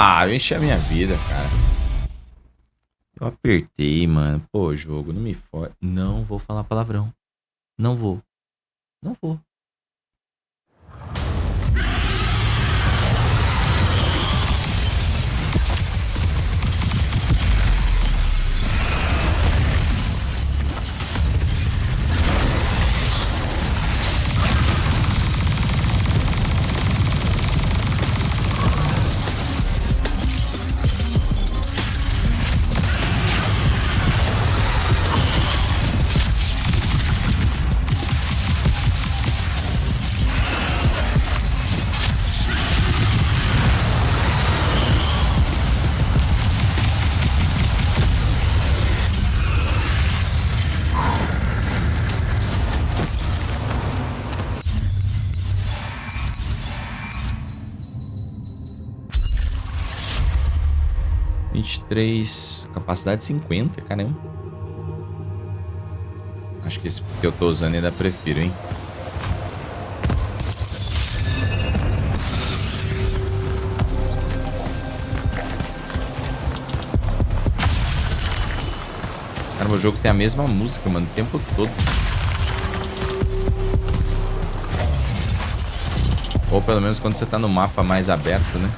Ah, eu enchi a minha vida, cara. Eu apertei, mano. Pô, jogo, não me fode. Não vou falar palavrão. Não vou. Não vou. Capacidade 50, caramba. Acho que esse que eu tô usando ainda prefiro, hein? Cara, o jogo tem a mesma música, mano, o tempo todo. Ou pelo menos quando você tá no mapa mais aberto, né?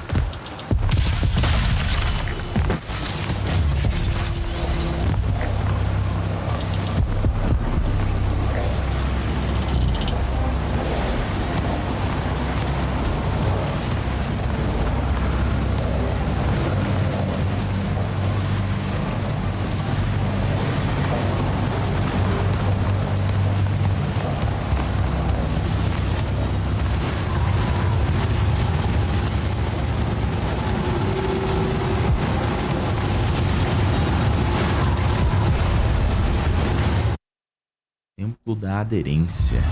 Templo da aderência.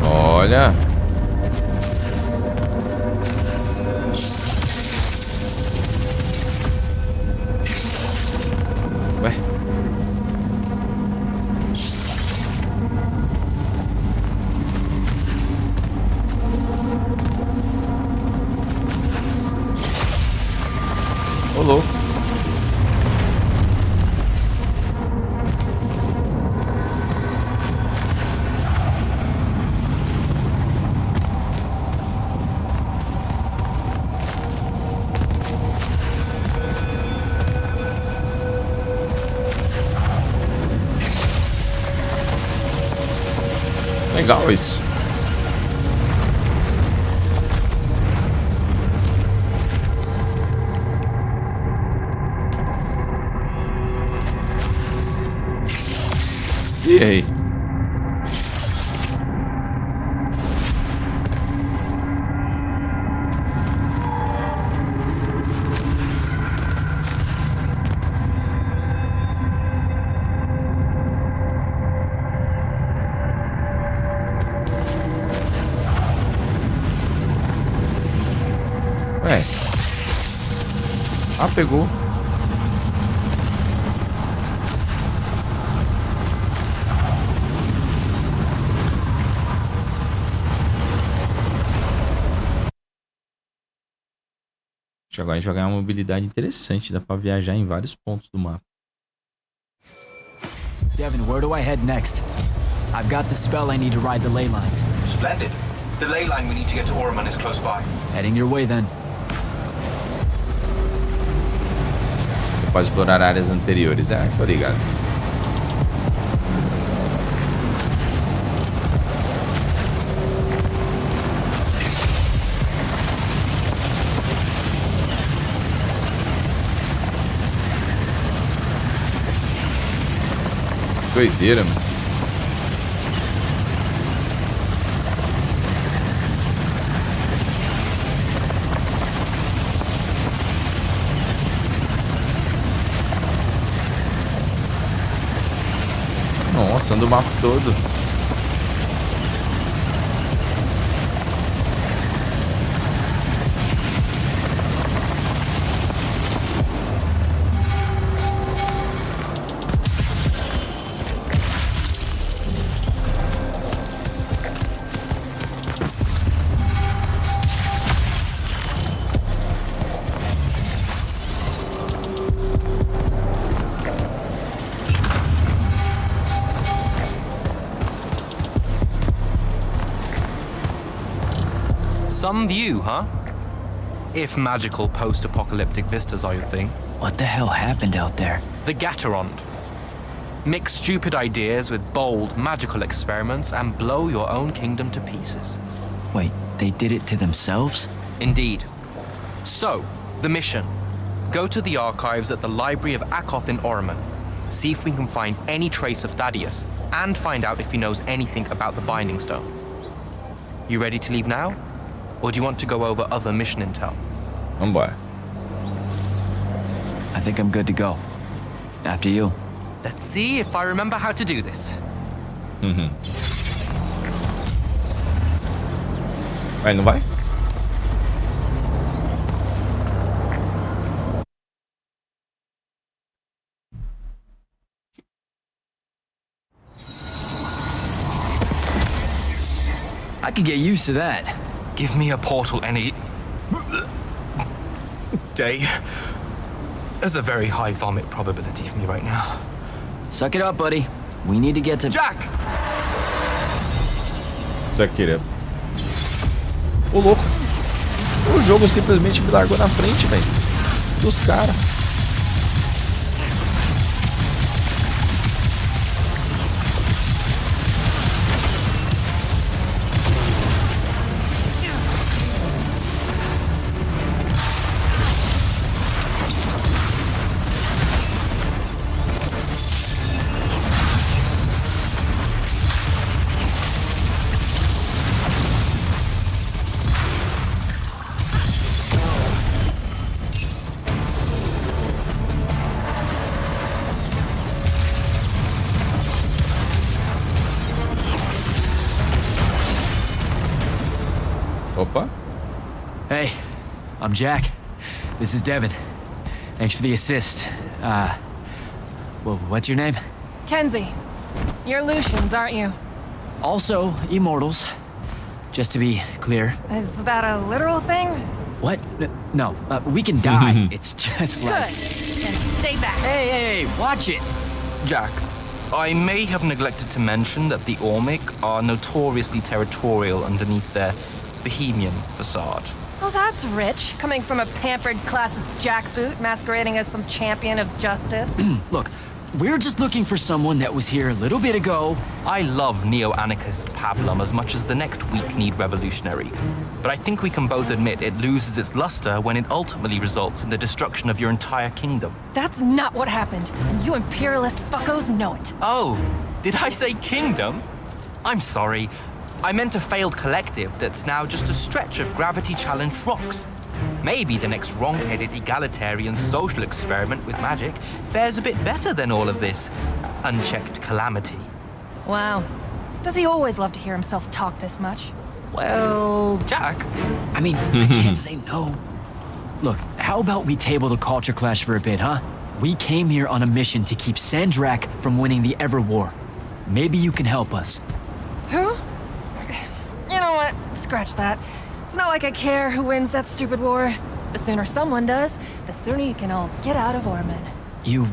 Olha. Ué? Ô, louco. Legal isso. E aí? Ué. Ah, pegou. Agora a gente vai ganhar uma mobilidade interessante. Dá pra viajar em vários pontos do mapa. Devin, where do I head next? I've got the spell I need to ride the ley lines. Splendid. The ley line we need to get to Orman is close by. Heading your way then. Você pode explorar áreas anteriores. É, tô ligado. Doideira, mano. Nossa, anda o mapa todo. Some view, huh? If magical post-apocalyptic vistas are your thing. What the hell happened out there? The Gatorond. Mix stupid ideas with bold, magical experiments and blow your own kingdom to pieces. Wait, they did it to themselves? Indeed. So, the mission. Go to the archives at the Library of Akoth in Orman. See if we can find any trace of Thaddeus, and find out if he knows anything about the Binding Stone. You ready to leave now? Or do you want to go over other mission intel? Vambora. I think I'm good to go. After you. Let's see if I remember how to do this. Vai, não vai? I could get used to that. Give me a portal any day. There's a very high vomit probability for me right now. Suck it up, buddy. We need to get to... Jack! Suck it up. Ô, louco. O jogo simplesmente me largou na frente, velho. Dos caras. Opa. Hey, I'm Jack. This is Devin. Thanks for the assist. Well, what's your name? Kenzie. You're Lucians, aren't you? Also, immortals. Just to be clear. Is that a literal thing? What? No, we can die. It's just Good. like... Then stay back. Hey, watch it! Jack, I may have neglected to mention that the Ormic are notoriously territorial underneath their bohemian facade. Oh, that's rich. Coming from a pampered classist jackboot masquerading as some champion of justice. Look, we're just looking for someone that was here a little bit ago. I love neo-anarchist pablum as much as the next weak-kneed revolutionary. But I think we can both admit it loses its luster when it ultimately results in the destruction of your entire kingdom. That's not what happened, and you imperialist fuckos know it. Oh, did I say kingdom? I'm sorry. I meant a failed collective that's now just a stretch of gravity-challenged rocks. Maybe the next wrong-headed egalitarian social experiment with magic fares a bit better than all of this unchecked calamity. Wow. Does he always love to hear himself talk this much? Well, Jack? I mean, I can't say no. Look, how about we table the culture clash for a bit, huh? We came here on a mission to keep Sandrak from winning the Ever War. Maybe you can help us. Who? You know what? Scratch that. It's not like I care who wins that stupid war. The sooner someone does, the sooner you can all get out of Orman. You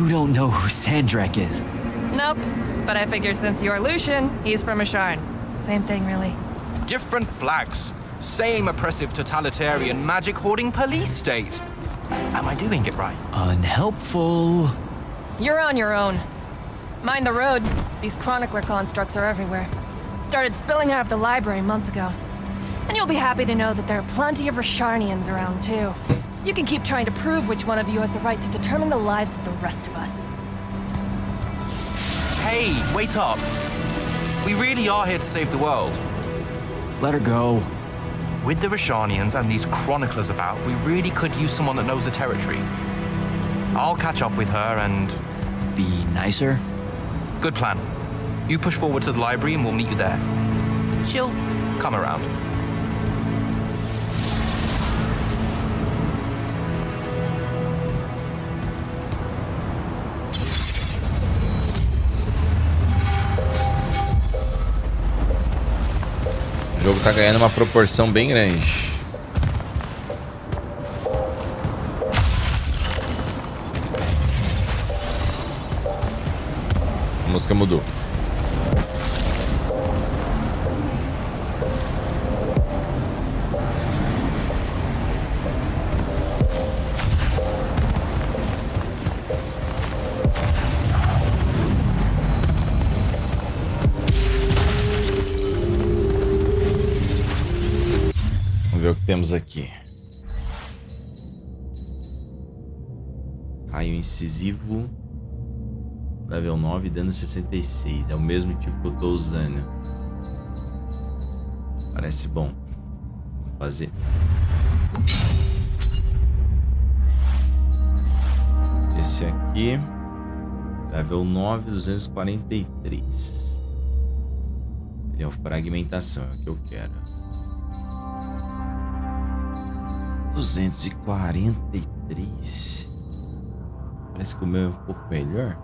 don't know who Sandrak is? Nope. But I figure since you're Lucian, he's from Asharn. Same thing, really. Different flags. Same oppressive totalitarian magic-hoarding police state. Am I doing it right? Unhelpful. You're on your own. Mind the road. These chronicler constructs are everywhere. Started spilling out of the library months ago. And you'll be happy to know that there are plenty of Rasharnians around, too. You can keep trying to prove which one of you has the right to determine the lives of the rest of us. Hey, wait up. We really are here to save the world. Let her go. With the Rashanians and these chroniclers about, we really could use someone that knows the territory. I'll catch up with her and... Be nicer? Good plan. You push forward to the library and we'll meet you there. She'll come around. O jogo tá ganhando uma proporção bem grande. A música mudou. Vamos ver o que temos aqui. Raio incisivo. Level 9, dano 66. É o mesmo tipo que eu tô usando. Parece bom. Vamos fazer. Esse aqui. Level 9, 243. Ele é o fragmentação, é o que eu quero. 243. Parece que o meu é um pouco melhor.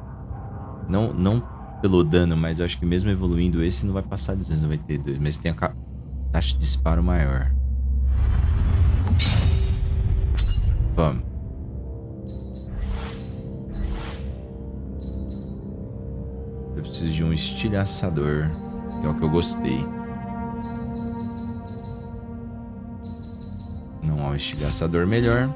Não pelo dano, mas eu acho que mesmo evoluindo esse não vai passar de 292. Mas tem a taxa de disparo maior. Vamos. Eu preciso de um estilhaçador, que é o que eu gostei. Não há um estilhaçador melhor.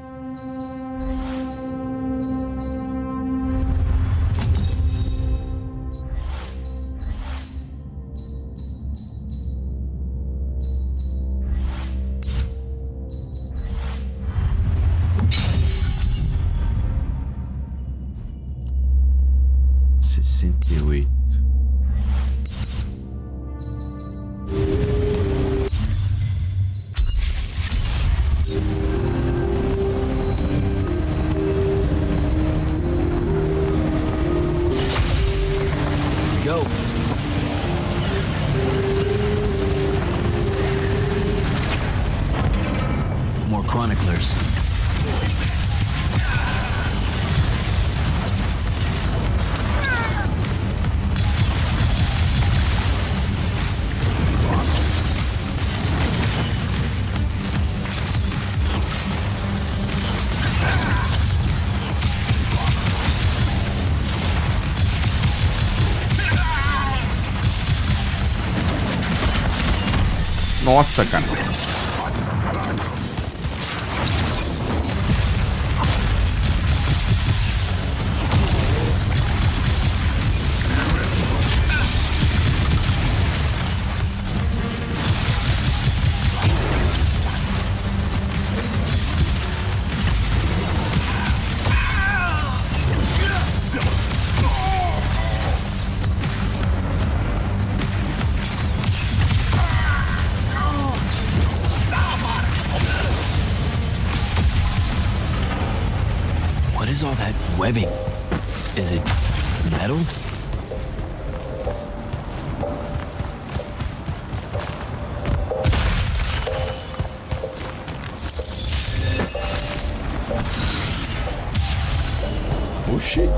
Nossa, cara. What is all that webbing? Is it metal? Oxi.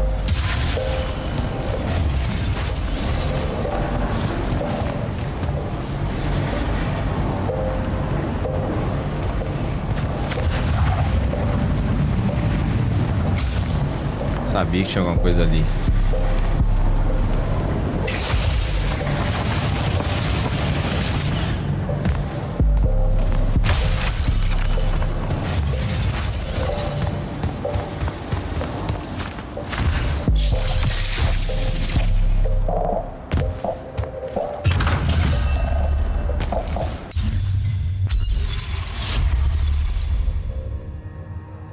Sabia que tinha alguma coisa ali.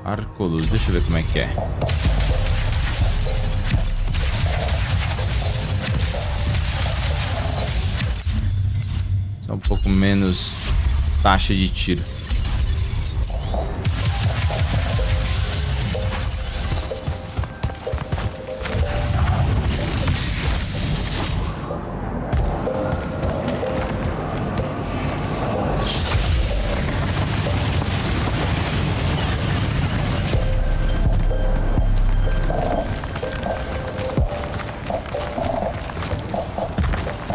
Arcoluz, deixa eu ver como é que é. Só um pouco menos taxa de tiro.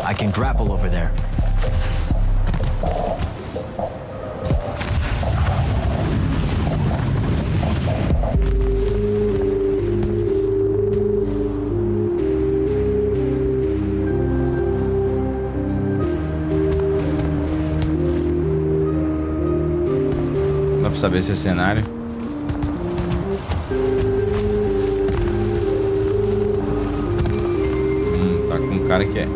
I can grapple over there. Dá pra saber esse cenário. Tá com um cara que é.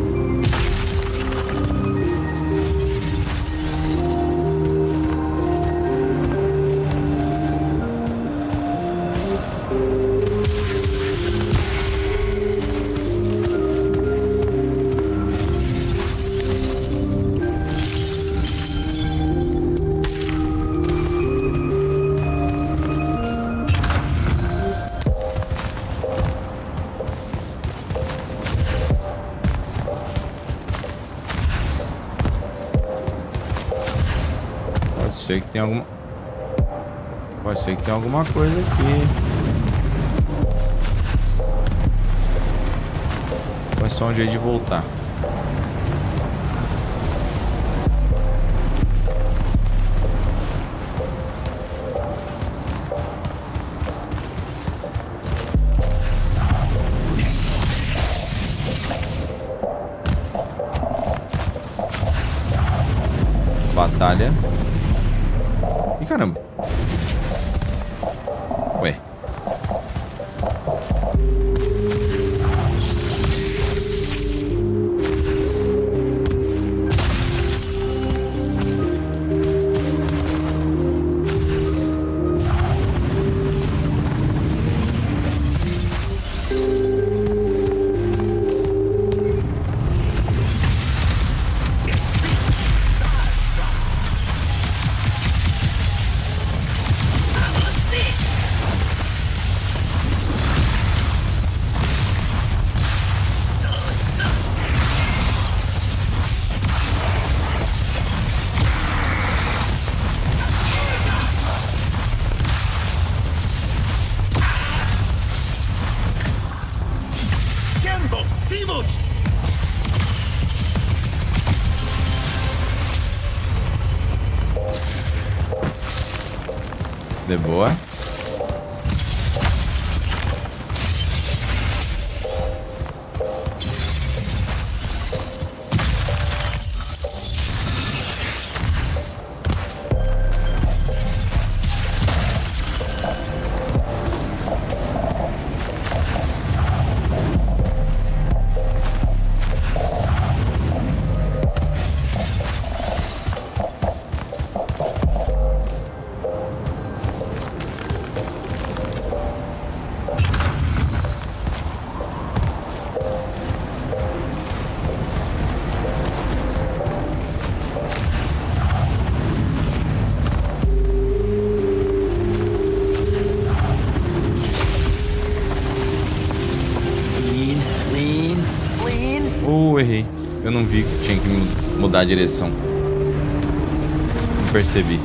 Pode ser que tenha alguma... Pode ser que tenha alguma coisa aqui. Foi só um jeito de voltar. Batalha. Ih, caramba. Ué. De boa. errei. Eu não vi que tinha que mudar a direção. Não percebi.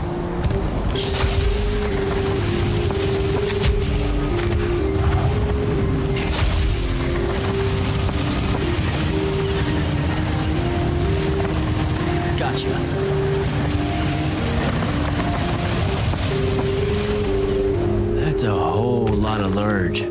Gotcha. That's a whole lot of lurge.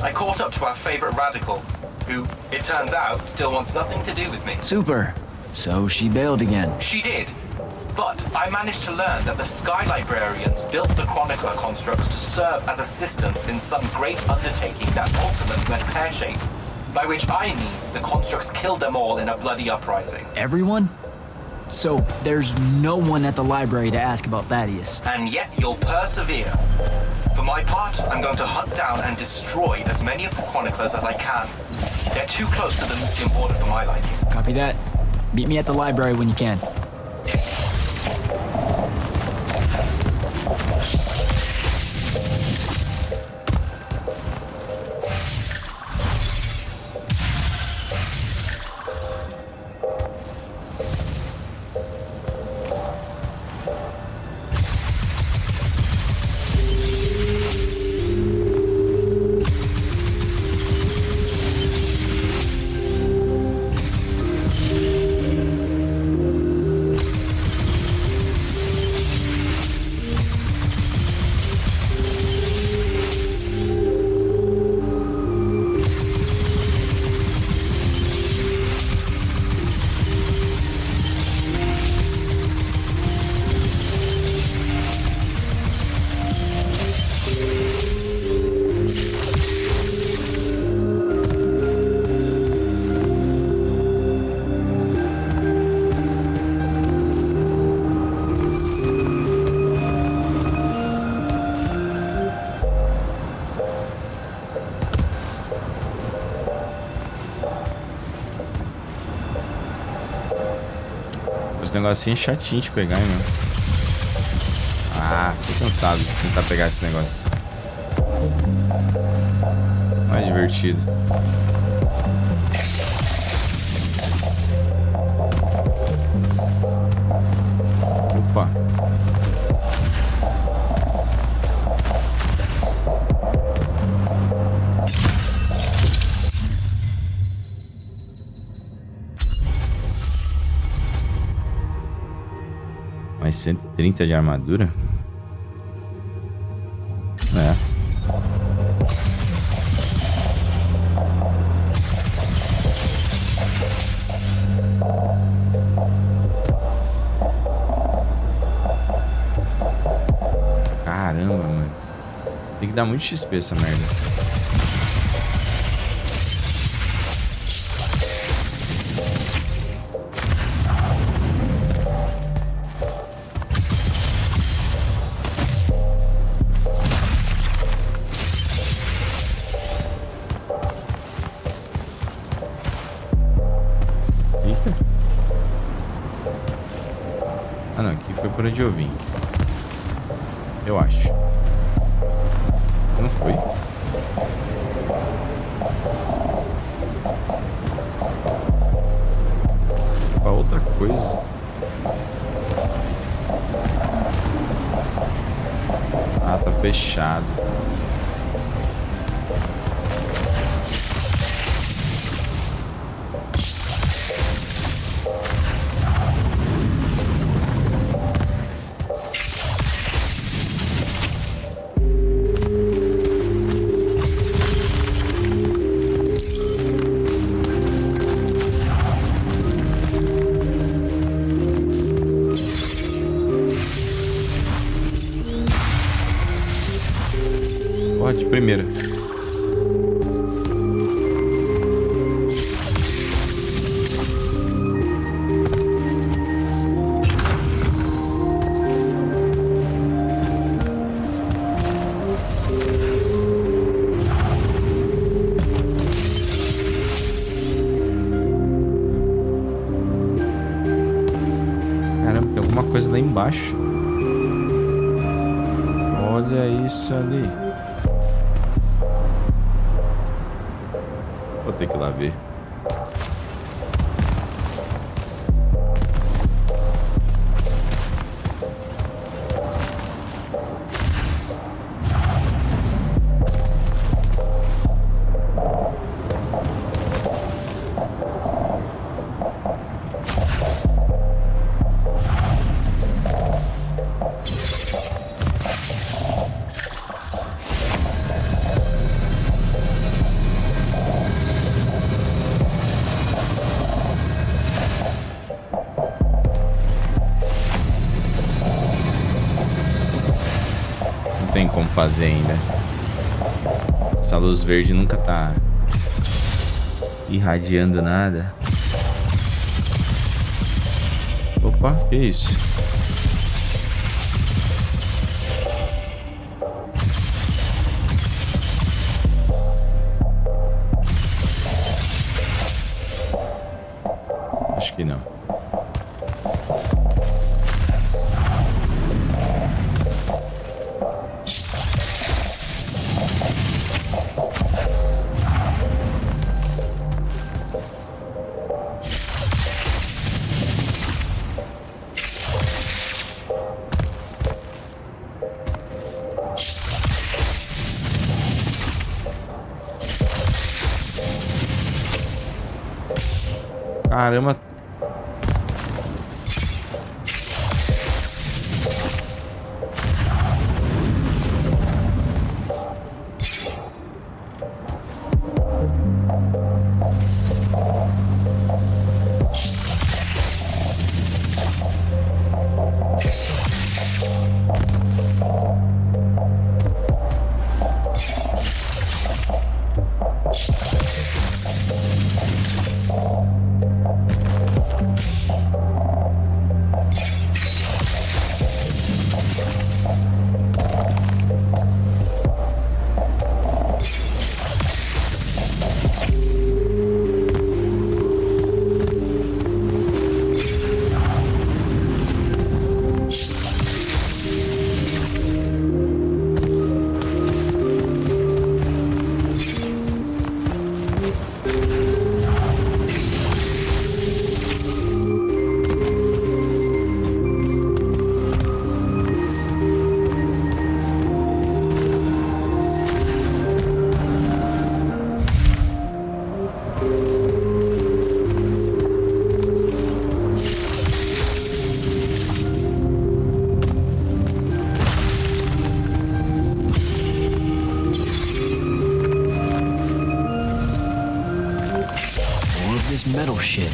I caught up to our favorite radical, who, it turns out, still wants nothing to do with me. Super. So she bailed again. She did. But I managed to learn that the Sky Librarians built the Chronicler constructs to serve as assistants in some great undertaking that ultimately went pear-shaped. By which I mean the constructs killed them all in a bloody uprising. Everyone? So there's no one at the library to ask about Thaddeus. And yet you'll persevere. For my part, I'm going to hunt down and destroy as many of the Chroniclers as I can. They're too close to the Lucian border for my liking. Copy that. Meet me at the library when you can. Esse negocinho é chatinho de pegar, hein, meu? Ah, tô cansado de tentar pegar esse negócio. Não é divertido. Opa. Mais 130 de armadura? É. Caramba, mano. Tem que dar muito XP essa merda. Ah, não. Aqui foi por onde eu vim. Eu acho. Não foi? Pra outra coisa. Ah, tá fechado. Pode, primeira. Caramba, tem alguma coisa lá embaixo. Olha isso ali. Vou ter que ir lá ver. Não tem como fazer ainda. Essa luz verde nunca tá irradiando nada. Opa, que isso? Acho que não. Caramba. Metal shit.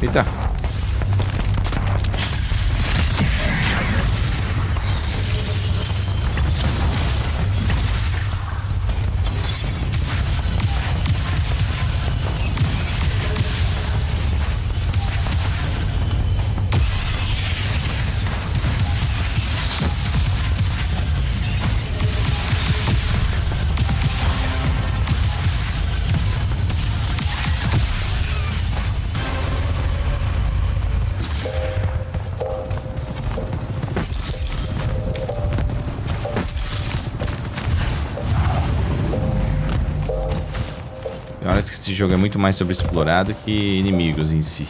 Eita. Tem horas que esse jogo é muito mais sobre explorar do que inimigos em si.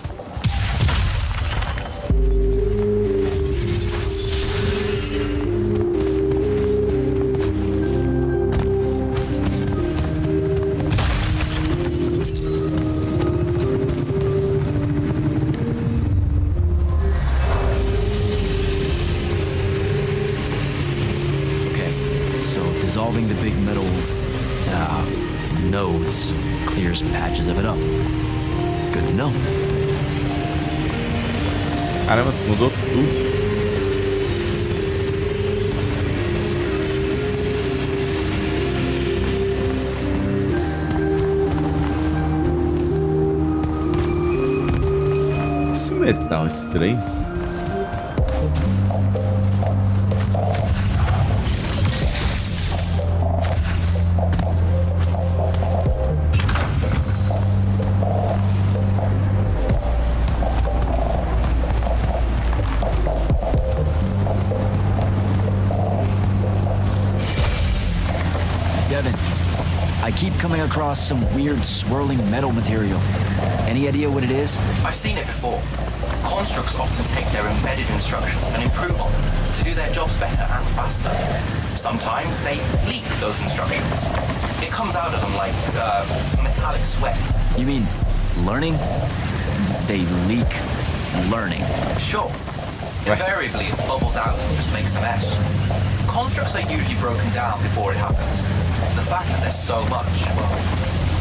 Dissolving the big metal nodes clears patches of it up. Good to know. Caramba, mudou tudo. Esse metal estranho. I keep coming across some weird swirling metal material. Any idea what it is? I've seen it before. Constructs often take their embedded instructions and improve on them to do their jobs better and faster. Sometimes they leak those instructions. It comes out of them like metallic sweat. You mean learning? They leak learning. Sure. Invariably, it bubbles out and just makes a mess. Constructs are usually broken down before it happens. The fact that there's so much, well,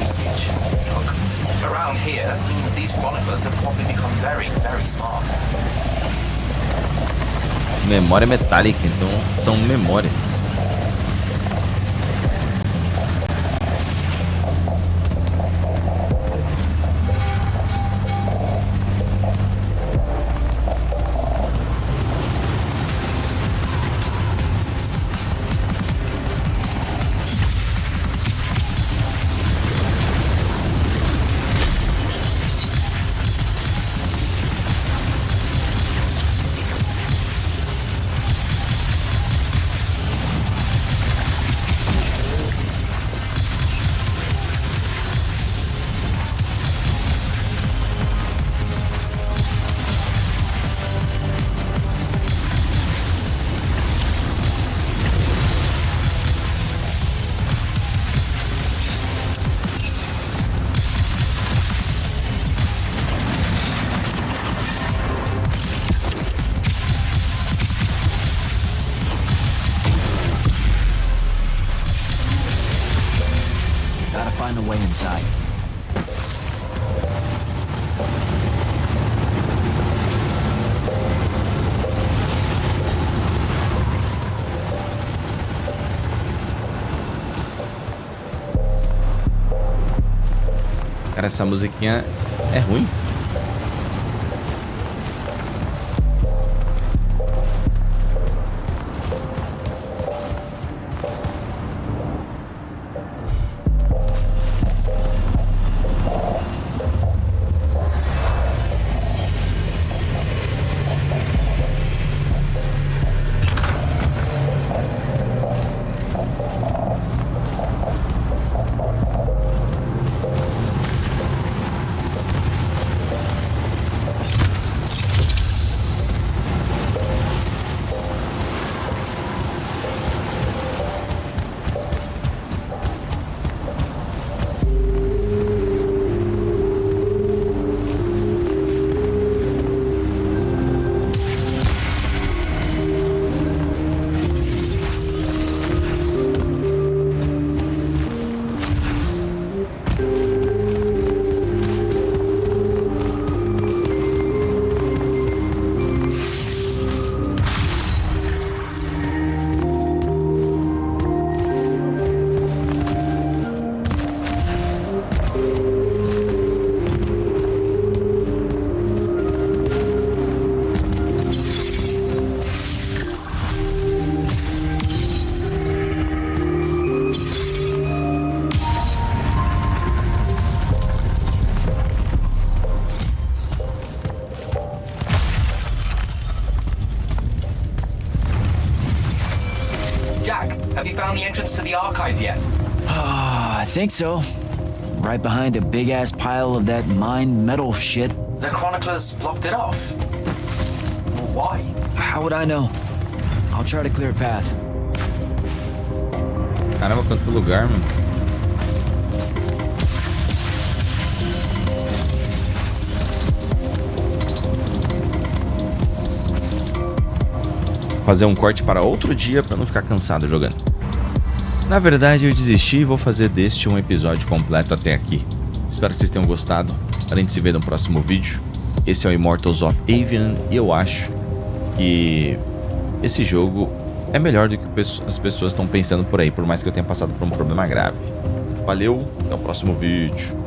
leakage, around here means these chroniclers have probably become very, very smart. Memória metálica, então são memórias. Find a way inside. Cara, essa musiquinha é ruim. Jack, have you found the entrance to the archives yet? I think so. right behind a big-ass pile of that mined metal shit. The chroniclers blocked it off. Why? How would I know? I'll try to clear a path. Caramba, quanto lugar, mano. Fazer um corte para outro dia para não ficar cansado jogando. Na verdade, eu desisti e vou fazer deste um episódio completo até aqui. Espero que vocês tenham gostado. A gente se vê no próximo vídeo. Esse é o Immortals of Avium e eu acho que esse jogo é melhor do que as pessoas estão pensando por aí, por mais que eu tenha passado por um problema grave. Valeu, até o próximo vídeo.